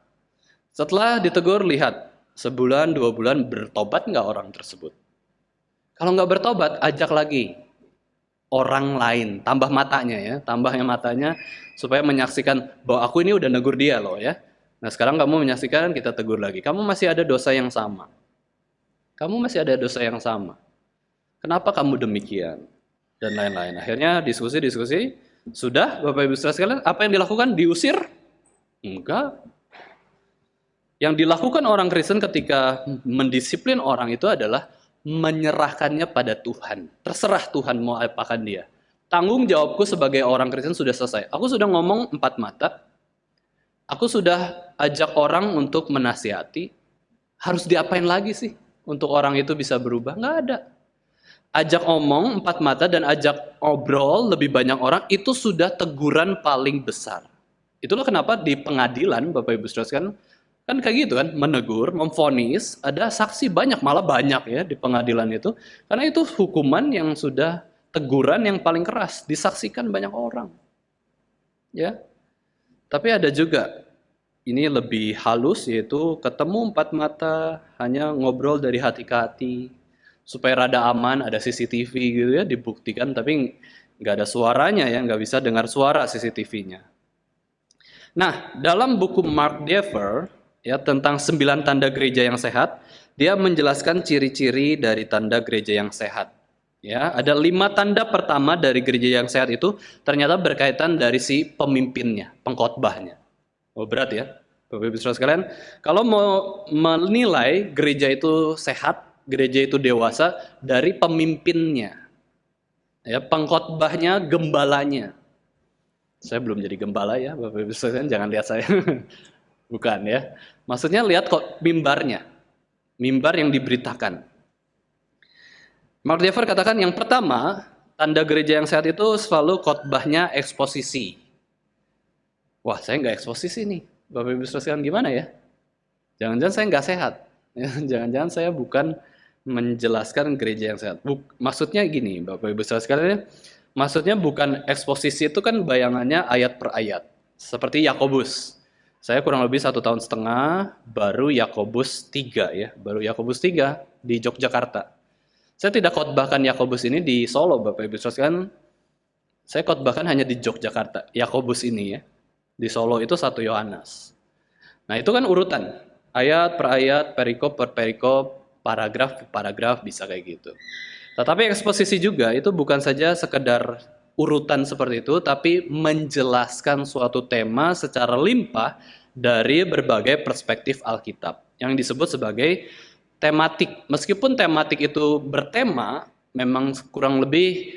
Setelah ditegur, lihat. Sebulan, 2 bulan bertobat nggak orang tersebut? Kalau nggak bertobat, ajak lagi orang lain, tambah matanya ya, tambahnya matanya supaya menyaksikan bahwa aku ini udah negur dia loh ya. Nah sekarang kamu menyaksikan, kita tegur lagi. Kamu masih ada dosa yang sama. Kamu masih ada dosa yang sama. Kenapa kamu demikian? Dan lain-lain. Akhirnya diskusi. Sudah Bapak Ibu Saudara sekalian, apa yang dilakukan? Diusir? Enggak. Yang dilakukan orang Kristen ketika mendisiplin orang itu adalah menyerahkannya pada Tuhan. Terserah Tuhan mau apakan dia. Tanggung jawabku sebagai orang Kristen sudah selesai. Aku sudah ngomong 4 mata. Aku sudah ajak orang untuk menasihati. Harus diapain lagi sih untuk orang itu bisa berubah? Nggak ada. Ajak omong 4 mata dan ajak ngobrol lebih banyak orang, itu sudah teguran paling besar. Itulah kenapa di pengadilan, Bapak Ibu Saudara sekalian, kan kayak gitu kan, menegur, memvonis, ada saksi banyak, malah banyak ya di pengadilan itu. Karena itu hukuman yang sudah teguran yang paling keras, disaksikan banyak orang. Ya. Tapi ada juga, ini lebih halus, yaitu ketemu 4 mata, hanya ngobrol dari hati ke hati, supaya rada aman, ada CCTV gitu ya, dibuktikan, tapi nggak ada suaranya ya, nggak bisa dengar suara CCTV-nya. Nah, dalam buku Mark Dever, ya, tentang 9 tanda gereja yang sehat, dia menjelaskan ciri-ciri dari tanda gereja yang sehat. Ya, ada 5 tanda pertama dari gereja yang sehat itu ternyata berkaitan dari si pemimpinnya, pengkhotbahnya. Oh berat ya, Bapak Ibu Saudara sekalian. Kalau mau menilai gereja itu sehat, gereja itu dewasa dari pemimpinnya, ya, pengkhotbahnya, gembalanya. Saya belum jadi gembala ya, Bapak Ibu sekalian, jangan lihat saya. Bukan ya. Maksudnya lihat kok mimbarnya. Mimbar yang diberitakan. Mark Dever katakan yang pertama, tanda gereja yang sehat itu selalu khotbahnya eksposisi. Wah, saya nggak eksposisi nih. Bapak Ibu sekalian, gimana ya? Jangan-jangan saya nggak sehat. Jangan-jangan saya bukan menjelaskan gereja yang sehat. Maksudnya gini, Bapak Ibu sekalian, maksudnya bukan eksposisi itu kan bayangannya ayat per ayat. Seperti Yakobus. Saya kurang lebih 1,5 tahun baru Yakobus 3 ya, baru Yakobus 3 di Yogyakarta. Saya tidak khotbahkan Yakobus ini di Solo, Bapak Ibu sekalian. Saya khotbahkan hanya di Yogyakarta, Yakobus ini ya. Di Solo itu 1 Yohanes. Nah, itu kan urutan, ayat per ayat, perikop per perikop, paragraf per paragraf, bisa kayak gitu. Tetapi eksposisi juga itu bukan saja sekedar urutan seperti itu, tapi menjelaskan suatu tema secara limpah dari berbagai perspektif Alkitab yang disebut sebagai tematik. Meskipun tematik itu bertema, memang kurang lebih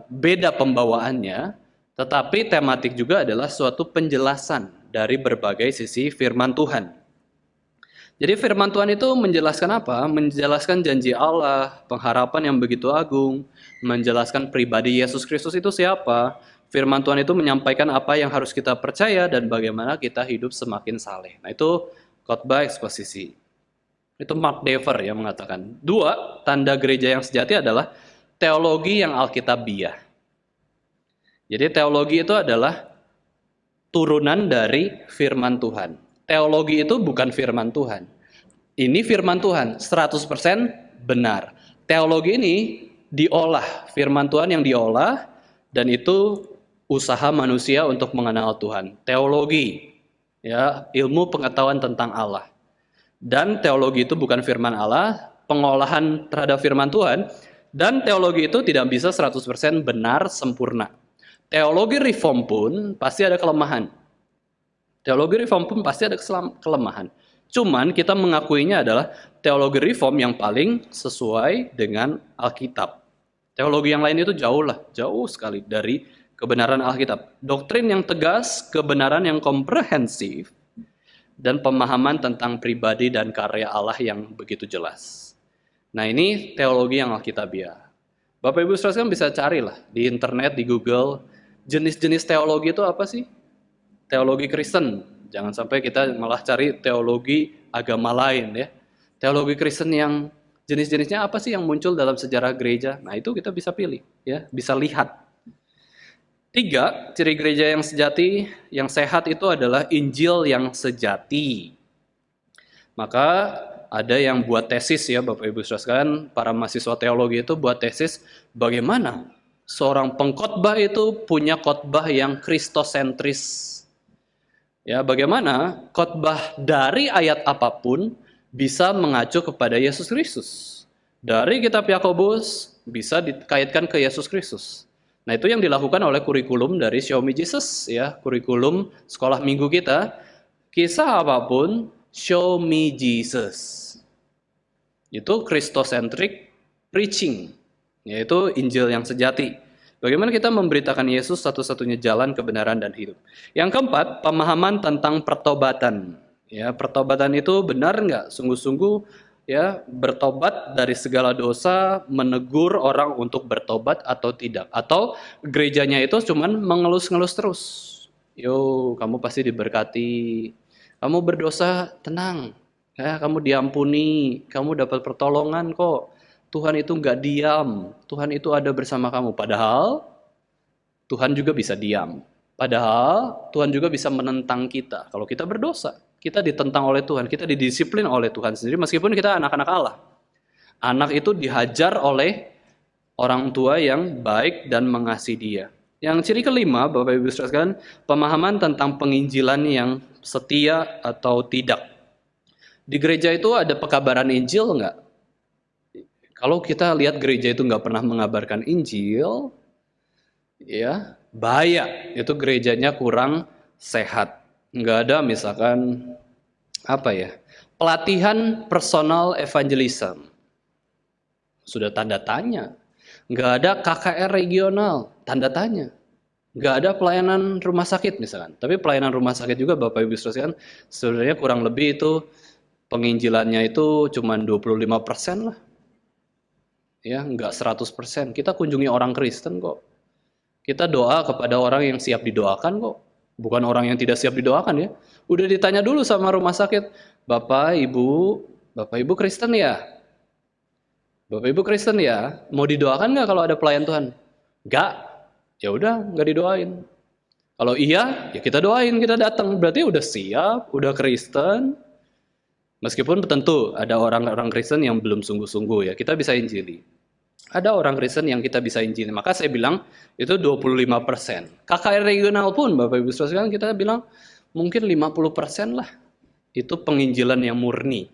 beda pembawaannya, tetapi tematik juga adalah suatu penjelasan dari berbagai sisi firman Tuhan. Jadi firman Tuhan itu menjelaskan apa? Menjelaskan janji Allah, pengharapan yang begitu agung, menjelaskan pribadi Yesus Kristus itu siapa. Firman Tuhan itu menyampaikan apa yang harus kita percaya dan bagaimana kita hidup semakin saleh. Nah itu khotbah eksposisi. Itu Mark Dever yang mengatakan. 2, tanda gereja yang sejati adalah teologi yang alkitabiah. Jadi teologi itu adalah turunan dari firman Tuhan. Teologi itu bukan firman Tuhan. Ini firman Tuhan, 100% benar. Teologi ini diolah, firman Tuhan yang diolah, dan itu usaha manusia untuk mengenal Tuhan. Teologi, ya, ilmu pengetahuan tentang Allah. Dan teologi itu bukan firman Allah, pengolahan terhadap firman Tuhan, dan teologi itu tidak bisa 100% benar, sempurna. Teologi reform pun pasti ada kelemahan. Teologi reform pun pasti ada kelemahan. Cuman kita mengakuinya adalah teologi reform yang paling sesuai dengan Alkitab. Teologi yang lain itu jauh sekali dari kebenaran Alkitab. Doktrin yang tegas, kebenaran yang komprehensif, dan pemahaman tentang pribadi dan karya Allah yang begitu jelas. Nah ini teologi yang Alkitabiah. Bapak Ibu Saudara bisa carilah di internet, di Google, jenis-jenis teologi itu apa sih? Teologi Kristen, jangan sampai kita malah cari teologi agama lain ya. Teologi Kristen yang jenis-jenisnya apa sih yang muncul dalam sejarah gereja? Nah itu kita bisa pilih, ya, bisa lihat. 3, ciri gereja yang sejati, yang sehat itu adalah Injil yang sejati. Maka ada yang buat tesis ya Bapak Ibu Saudara sekalian, para mahasiswa teologi itu buat tesis bagaimana seorang pengkhotbah itu punya khotbah yang kristosentris. Ya, bagaimana khotbah dari ayat apapun bisa mengacu kepada Yesus Kristus. Dari kitab Yakobus bisa dikaitkan ke Yesus Kristus. Nah, itu yang dilakukan oleh kurikulum dari Show Me Jesus ya, kurikulum sekolah minggu kita. Kisah apapun, Show Me Jesus. Itu Christocentric preaching, yaitu Injil yang sejati. Bagaimana kita memberitakan Yesus satu-satunya jalan kebenaran dan hidup. Yang keempat, pemahaman tentang pertobatan. Ya, pertobatan itu benar nggak? Sungguh-sungguh ya bertobat dari segala dosa, menegur orang untuk bertobat atau tidak. Atau gerejanya itu cuman mengelus-ngelus terus. Yo, kamu pasti diberkati. Kamu berdosa, tenang. Ya, kamu diampuni, kamu dapat pertolongan kok. Tuhan itu nggak diam, Tuhan itu ada bersama kamu. Padahal Tuhan juga bisa diam. Padahal Tuhan juga bisa menentang kita. Kalau kita berdosa, kita ditentang oleh Tuhan, kita didisiplin oleh Tuhan sendiri meskipun kita anak-anak Allah. Anak itu dihajar oleh orang tua yang baik dan mengasihi dia. Yang ciri kelima, Bapak Ibu Saudara sekalian, pemahaman tentang penginjilan yang setia atau tidak. Di gereja itu ada pekabaran Injil enggak? Kalau kita lihat gereja itu nggak pernah mengabarkan Injil, ya bahaya. Itu gerejanya kurang sehat. Nggak ada misalkan apa ya, pelatihan personal evangelism. Sudah tanda tanya. Nggak ada KKR regional, tanda tanya. Nggak ada pelayanan rumah sakit misalkan. Tapi pelayanan rumah sakit juga Bapak Ibu sekalian, sebenarnya kurang lebih itu penginjilannya itu cuma 25% lah. Ya, enggak 100%. Kita kunjungi orang Kristen kok. Kita doa kepada orang yang siap didoakan kok. Bukan orang yang tidak siap didoakan ya. Udah ditanya dulu sama rumah sakit, Bapak Ibu Kristen ya? Bapak Ibu Kristen ya? Mau didoakan nggak kalau ada pelayan Tuhan? Enggak. Ya udah, nggak didoain. Kalau iya, ya kita doain, kita datang. Berarti udah siap, udah Kristen. Meskipun tentu ada orang-orang Kristen yang belum sungguh-sungguh ya, kita bisa injili. Ada orang Kristen yang kita bisa injili. Maka saya bilang itu 25%. KKR regional pun Bapak Ibu Saudara kita bilang mungkin 50% lah. Itu penginjilan yang murni.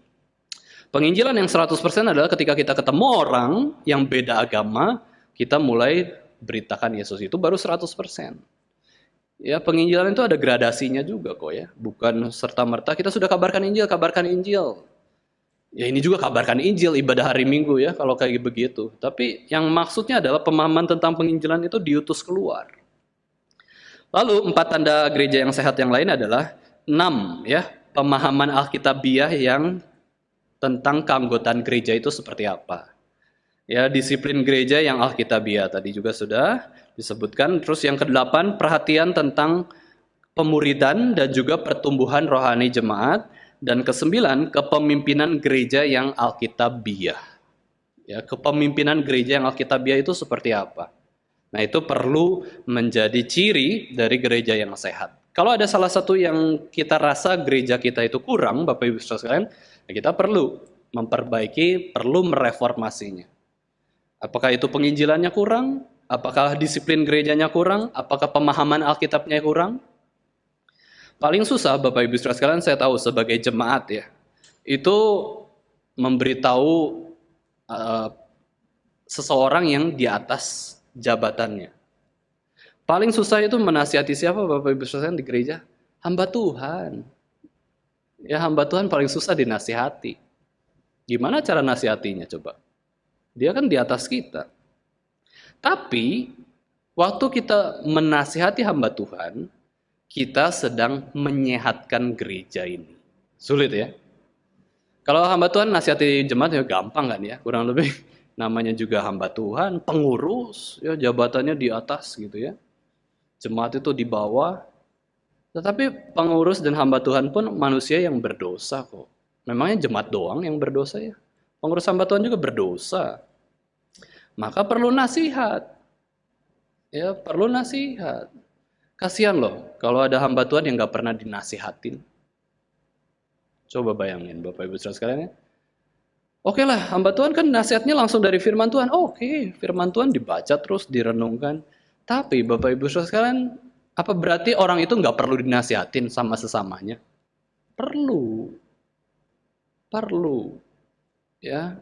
Penginjilan yang 100% adalah ketika kita ketemu orang yang beda agama, kita mulai beritakan Yesus, itu baru 100%. Ya, penginjilan itu ada gradasinya juga kok ya. Bukan serta-merta kita sudah kabarkan Injil, kabarkan Injil. Ya ini juga kabarkan Injil, ibadah hari Minggu ya, kalau kayak begitu. Tapi yang maksudnya adalah pemahaman tentang penginjilan itu diutus keluar. Lalu 4 tanda gereja yang sehat yang lain adalah 6 ya. pemahaman Alkitabiah yang tentang keanggotaan gereja itu seperti apa. Ya, disiplin gereja yang Alkitabiah tadi juga sudah disebutkan. Terus yang ke-8, perhatian tentang pemuridan dan juga pertumbuhan rohani jemaat. Dan ke-9, kepemimpinan gereja yang Alkitabiah. Ya, kepemimpinan gereja yang Alkitabiah itu seperti apa? Nah, itu perlu menjadi ciri dari gereja yang sehat. Kalau ada salah satu yang kita rasa gereja kita itu kurang, Bapak Ibu Saudara sekalian, ya kita perlu memperbaiki, perlu mereformasinya. Apakah itu penginjilannya kurang? Apakah disiplin gerejanya kurang? Apakah pemahaman Alkitabnya kurang? Paling susah Bapak Ibu Saudara sekalian, saya tahu sebagai jemaat ya, itu memberitahu seseorang yang di atas jabatannya. Paling susah itu menasihati siapa Bapak Ibu Saudara di gereja? Hamba Tuhan. Ya, hamba Tuhan paling susah dinasihati. Gimana cara nasihatinya coba? Dia kan di atas kita. Tapi waktu kita menasihati hamba Tuhan, kita sedang menyehatkan gereja ini. Sulit ya? Kalau hamba Tuhan nasihati jemaat ya gampang kan ya, kurang lebih namanya juga hamba Tuhan, pengurus, ya jabatannya di atas gitu ya. Jemaat itu di bawah. Tetapi pengurus dan hamba Tuhan pun manusia yang berdosa kok. Memangnya jemaat doang yang berdosa ya? Pengurus hamba Tuhan juga berdosa. Maka perlu nasihat. Ya, perlu nasihat. Kasihan loh kalau ada hamba Tuhan yang gak pernah dinasihatin. Coba bayangin Bapak Ibu Saudara sekalian ya. Oke lah, hamba Tuhan kan nasihatnya langsung dari firman Tuhan. Oke, firman Tuhan dibaca terus, direnungkan. Tapi Bapak Ibu Saudara sekalian, apa berarti orang itu nggak perlu dinasihatin sama sesamanya? Perlu. Perlu. Ya.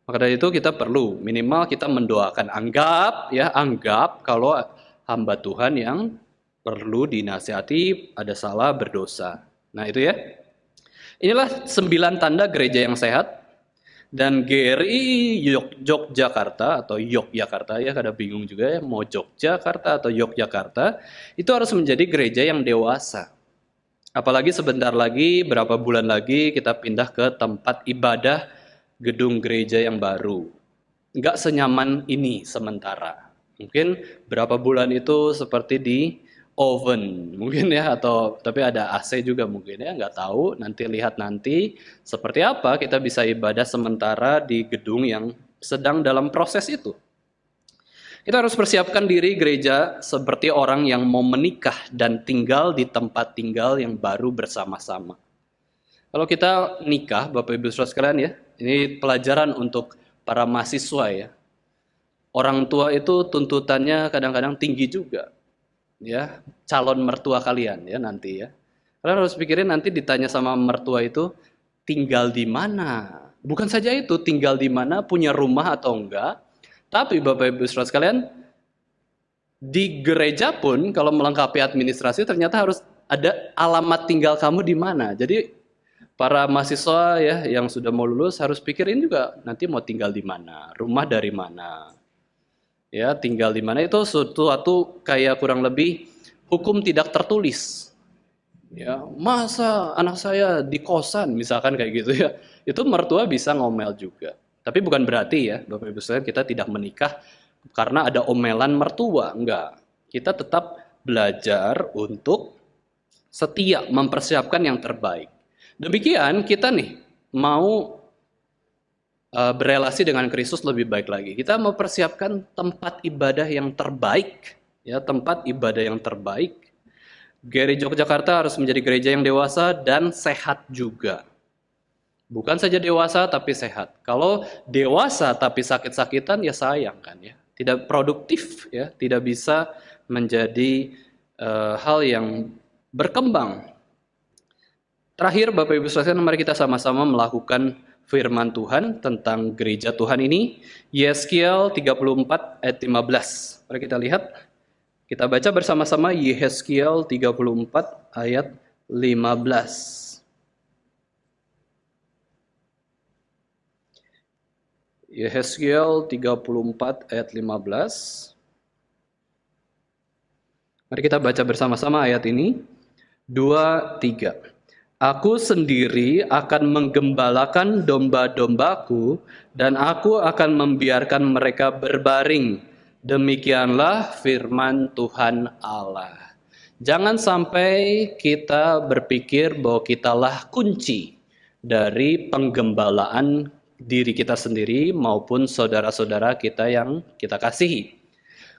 Maka dari itu kita perlu, minimal kita mendoakan. Anggap kalau hamba Tuhan yang perlu dinasihati, ada salah, berdosa. Nah itu ya. Inilah 9 tanda gereja yang sehat. Dan GRI Yogyakarta atau Yogyakarta ya, kadang bingung juga ya mau Yogyakarta atau Yogyakarta, itu harus menjadi gereja yang dewasa. Apalagi sebentar lagi, berapa bulan lagi kita pindah ke tempat ibadah gedung gereja yang baru. Nggak senyaman ini sementara. Mungkin berapa bulan itu seperti di oven mungkin ya, atau tapi ada AC juga mungkin ya, nggak tahu, nanti lihat nanti seperti apa kita bisa ibadah sementara di gedung yang sedang dalam proses itu. Kita harus persiapkan diri gereja seperti orang yang mau menikah dan tinggal di tempat tinggal yang baru bersama-sama. Kalau kita nikah, Bapak Ibu Saudara sekalian ya, ini pelajaran untuk para mahasiswa ya. Orang tua itu tuntutannya kadang-kadang tinggi juga. Ya, calon mertua kalian ya nanti ya. Kalian harus pikirin nanti ditanya sama mertua itu tinggal di mana. Bukan saja itu tinggal di mana, punya rumah atau enggak. Tapi Bapak Ibu Saudara sekalian, di gereja pun kalau melengkapi administrasi ternyata harus ada alamat tinggal kamu di mana. Jadi para mahasiswa ya yang sudah mau lulus harus pikirin juga nanti mau tinggal di mana, rumah dari mana. Ya, tinggal di mana itu suatu kayak kurang lebih hukum tidak tertulis. Ya, masa anak saya di kosan misalkan kayak gitu ya. Itu mertua bisa ngomel juga. Tapi bukan berarti ya, Bapak Ibu sekalian, kita tidak menikah karena ada omelan mertua, enggak. Kita tetap belajar untuk setia mempersiapkan yang terbaik. Demikian kita nih mau berelasi dengan Kristus lebih baik lagi. Kita mempersiapkan tempat ibadah yang terbaik, ya, tempat ibadah yang terbaik. Gereja Yogyakarta harus menjadi gereja yang dewasa dan sehat juga. Bukan saja dewasa tapi sehat. Kalau dewasa tapi sakit-sakitan ya sayang kan ya. Tidak produktif ya, tidak bisa menjadi hal yang berkembang. Terakhir Bapak Ibu sekalian, mari kita sama-sama melakukan firman Tuhan tentang gereja Tuhan ini. Yeskiel 34 ayat 15. Mari kita lihat. Kita baca bersama-sama Yeskiel 34 ayat 15. Yeskiel 34 ayat 15. Mari kita baca bersama-sama ayat ini. 2, 3. Aku sendiri akan menggembalakan domba-dombaku, dan aku akan membiarkan mereka berbaring. Demikianlah firman Tuhan Allah. Jangan sampai kita berpikir bahwa kitalah kunci dari penggembalaan diri kita sendiri maupun saudara-saudara kita yang kita kasihi.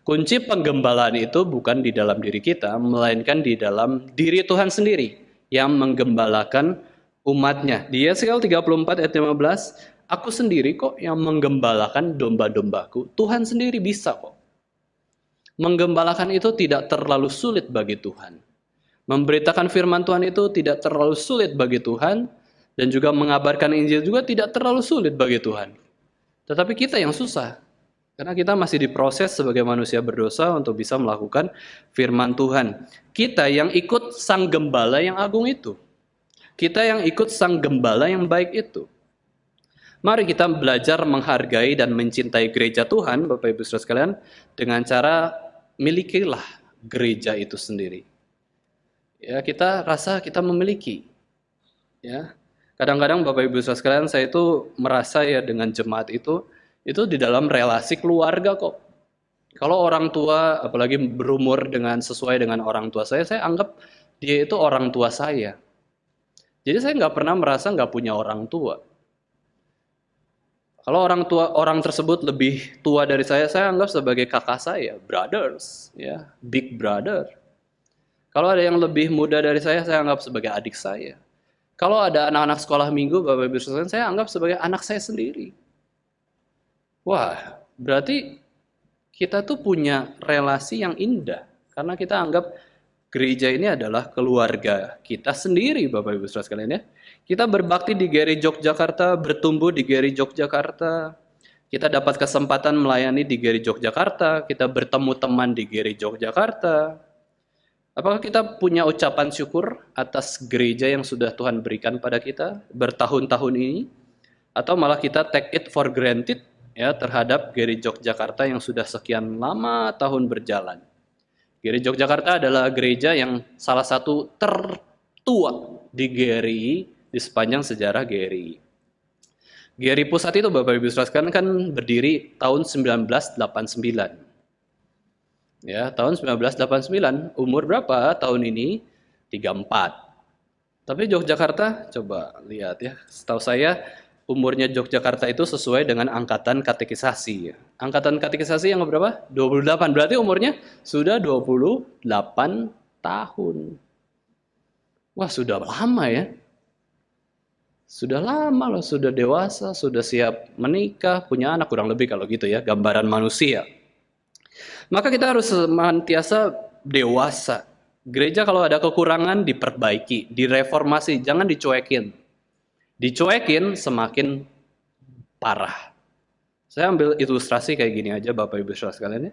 Kunci penggembalaan itu bukan di dalam diri kita, melainkan di dalam diri Tuhan sendiri yang menggembalakan umatnya. Di Yesaya 34 ayat 15, aku sendiri kok yang menggembalakan domba-dombaku. Tuhan sendiri bisa kok. Menggembalakan itu tidak terlalu sulit bagi Tuhan. Memberitakan firman Tuhan itu tidak terlalu sulit bagi Tuhan, dan juga mengabarkan Injil juga tidak terlalu sulit bagi Tuhan. Tetapi kita yang susah. Karena kita masih diproses sebagai manusia berdosa untuk bisa melakukan firman Tuhan. Kita yang ikut sang gembala yang agung itu. Kita yang ikut sang gembala yang baik itu. Mari kita belajar menghargai dan mencintai gereja Tuhan, Bapak Ibu Saudara sekalian, dengan cara milikilah gereja itu sendiri. Ya, kita rasa kita memiliki. Ya. Kadang-kadang Bapak Ibu Saudara sekalian, saya itu merasa ya dengan jemaat itu di dalam relasi keluarga kok. Kalau orang tua, apalagi berumur sesuai dengan orang tua saya anggap dia itu orang tua saya. Jadi saya nggak pernah merasa nggak punya orang tua. Kalau orang tersebut lebih tua dari saya anggap sebagai kakak saya, brothers, ya, big brother. Kalau ada yang lebih muda dari saya anggap sebagai adik saya. Kalau ada anak-anak sekolah minggu, Bapak Ibu sekalian, saya anggap sebagai anak saya sendiri. Wah, berarti kita tuh punya relasi yang indah. Karena kita anggap gereja ini adalah keluarga kita sendiri, Bapak Ibu Saudara sekalian ya. Kita berbakti di GRI Yogyakarta, bertumbuh di GRI Yogyakarta. Kita dapat kesempatan melayani di GRI Yogyakarta, kita bertemu teman di GRI Yogyakarta. Apakah kita punya ucapan syukur atas gereja yang sudah Tuhan berikan pada kita bertahun-tahun ini? Atau malah kita take it for granted ya terhadap GRI Yogyakarta yang sudah sekian lama tahun berjalan. GRI Yogyakarta adalah gereja yang salah satu tertua di GRI di sepanjang sejarah GRI. GRI Pusat itu Bapak Ibu Saudara sekalian kan berdiri tahun 1989. Ya, tahun 1989, umur berapa tahun ini? 34. Tapi Yogyakarta, coba lihat ya, setahu saya umurnya Yogyakarta itu sesuai dengan angkatan katekisasi. Angkatan katekisasi yang berapa? 28. Berarti umurnya sudah 28 tahun. Wah, sudah lama ya. Sudah lama loh, sudah dewasa, sudah siap menikah, punya anak, kurang lebih kalau gitu ya, gambaran manusia. Maka kita harus senantiasa dewasa. Gereja kalau ada kekurangan diperbaiki, direformasi, jangan dicuekin. Dicuekin semakin parah. Saya ambil ilustrasi kayak gini aja Bapak Ibu Saudara sekalian ya.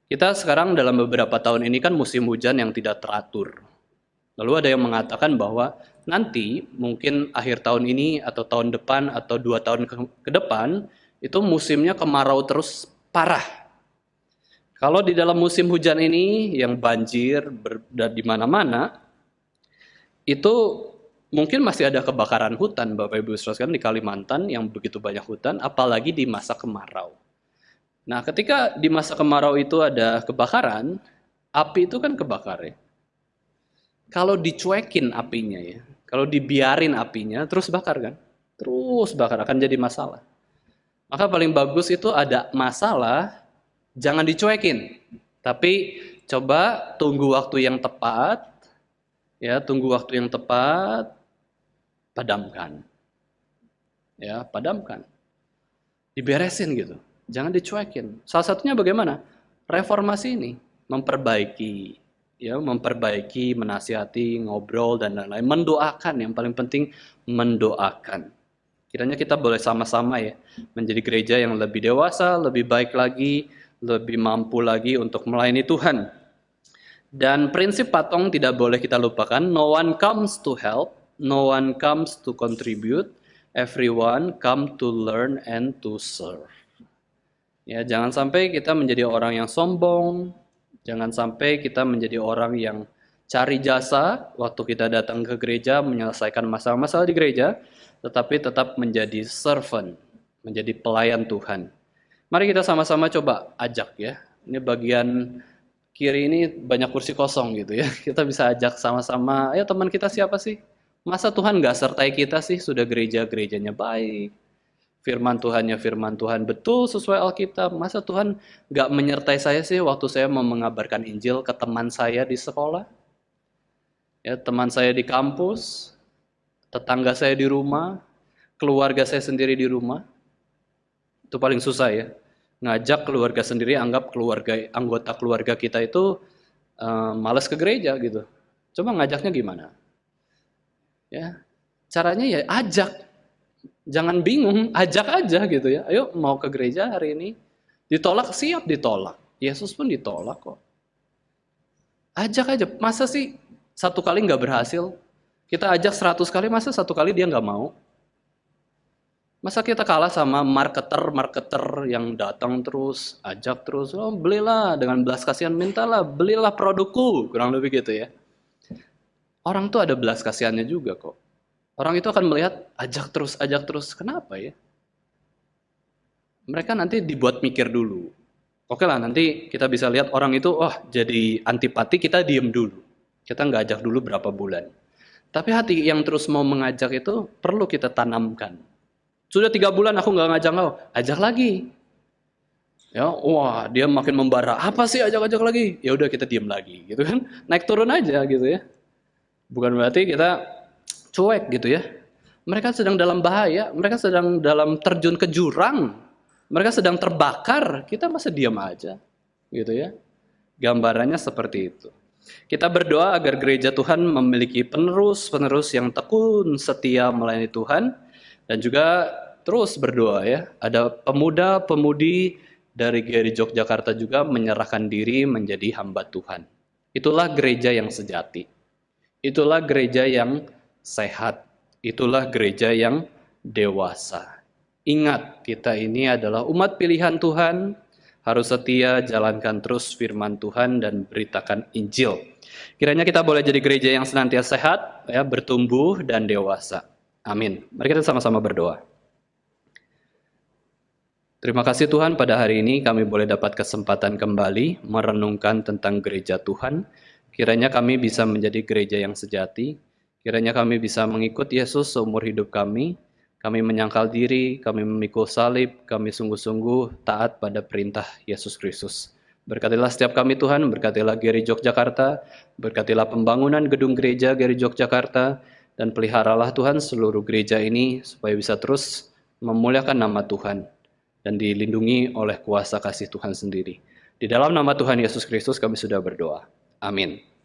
Kita sekarang dalam beberapa tahun ini kan musim hujan yang tidak teratur. Lalu ada yang mengatakan bahwa nanti mungkin akhir tahun ini atau tahun depan atau 2 tahun ke depan itu musimnya kemarau terus parah. Kalau di dalam musim hujan ini yang banjir di mana-mana, itu mungkin masih ada kebakaran hutan Bapak Ibu Saudara sekalian di Kalimantan yang begitu banyak hutan, apalagi di masa kemarau. Nah, ketika di masa kemarau itu ada kebakaran, api itu kan kebakar ya. Kalau dicuekin apinya ya, kalau dibiarin apinya terus bakar kan? Terus bakar akan jadi masalah. Maka paling bagus itu ada masalah, jangan dicuekin. Tapi coba tunggu waktu yang tepat, ya tunggu waktu yang tepat, padamkan. Ya, padamkan. Diberesin gitu. Jangan dicuekin. Salah satunya bagaimana? Reformasi ini, memperbaiki, ya, memperbaiki, menasihati, ngobrol dan lain-lain, mendoakan, yang paling penting mendoakan. Kiranya kita boleh sama-sama ya menjadi gereja yang lebih dewasa, lebih baik lagi, lebih mampu lagi untuk melayani Tuhan. Dan prinsip patong tidak boleh kita lupakan. No one comes to help, no one comes to contribute, everyone come to learn and to serve. Ya, jangan sampai kita menjadi orang yang sombong, jangan sampai kita menjadi orang yang cari jasa waktu kita datang ke gereja, menyelesaikan masalah-masalah di gereja, tetapi tetap menjadi servant, menjadi pelayan Tuhan. Mari kita sama-sama coba ajak ya. Ini bagian kiri ini banyak kursi kosong gitu ya. Kita bisa ajak sama-sama, ayo teman kita siapa sih? Masa Tuhan nggak sertai kita sih? Sudah gerejanya baik. Firman Tuhannya firman Tuhan betul sesuai Alkitab. Masa Tuhan nggak menyertai saya sih waktu saya mau mengabarkan Injil ke teman saya di sekolah? Ya, teman saya di kampus, tetangga saya di rumah, keluarga saya sendiri di rumah. Itu paling susah ya. Ngajak keluarga sendiri, anggap anggota keluarga kita itu malas ke gereja gitu. Coba ngajaknya gimana? Ya, caranya ya ajak. Jangan bingung, ajak aja gitu ya. Ayo mau ke gereja hari ini. Ditolak, siap ditolak. Yesus pun ditolak kok. Ajak aja. Masa sih satu kali nggak berhasil? Kita ajak 100 kali, masa satu kali dia nggak mau? Masa kita kalah sama marketer yang datang terus, ajak terus, oh belilah dengan belas kasihan, mintalah, belilah produkku. Kurang lebih gitu ya. Orang tuh ada belas kasihannya juga kok. Orang itu akan melihat ajak terus. Kenapa ya? Mereka nanti dibuat mikir dulu. Oke lah, nanti kita bisa lihat orang itu, jadi antipati, kita diem dulu. Kita nggak ajak dulu berapa bulan. Tapi hati yang terus mau mengajak itu perlu kita tanamkan. Sudah 3 bulan aku nggak ngajak kau, ajak lagi. Ya, dia makin membara. Apa sih ajak-ajak lagi? Ya udah kita diem lagi, gitu kan? Naik turun aja gitu ya. Bukan berarti kita cuek gitu ya. Mereka sedang dalam bahaya, mereka sedang dalam terjun ke jurang, mereka sedang terbakar, kita masa diam aja gitu ya. Gambarannya seperti itu. Kita berdoa agar gereja Tuhan memiliki penerus yang tekun setia melayani Tuhan, dan juga terus berdoa ya. Ada pemuda-pemudi dari GRI Yogyakarta juga menyerahkan diri menjadi hamba Tuhan. Itulah gereja yang sejati. Itulah gereja yang sehat. Itulah gereja yang dewasa. Ingat, kita ini adalah umat pilihan Tuhan, harus setia jalankan terus firman Tuhan dan beritakan Injil. Kiranya kita boleh jadi gereja yang senantiasa sehat, ya, bertumbuh dan dewasa. Amin. Mari kita sama-sama berdoa. Terima kasih Tuhan, pada hari ini kami boleh dapat kesempatan kembali merenungkan tentang gereja Tuhan. Kiranya kami bisa menjadi gereja yang sejati. Kiranya kami bisa mengikut Yesus seumur hidup kami. Kami menyangkal diri, kami memikul salib, kami sungguh-sungguh taat pada perintah Yesus Kristus. Berkatilah setiap kami Tuhan, berkatilah GRI Yogyakarta, berkatilah pembangunan gedung gereja GRI Yogyakarta, dan peliharalah Tuhan seluruh gereja ini supaya bisa terus memuliakan nama Tuhan dan dilindungi oleh kuasa kasih Tuhan sendiri. Di dalam nama Tuhan Yesus Kristus kami sudah berdoa. Amin.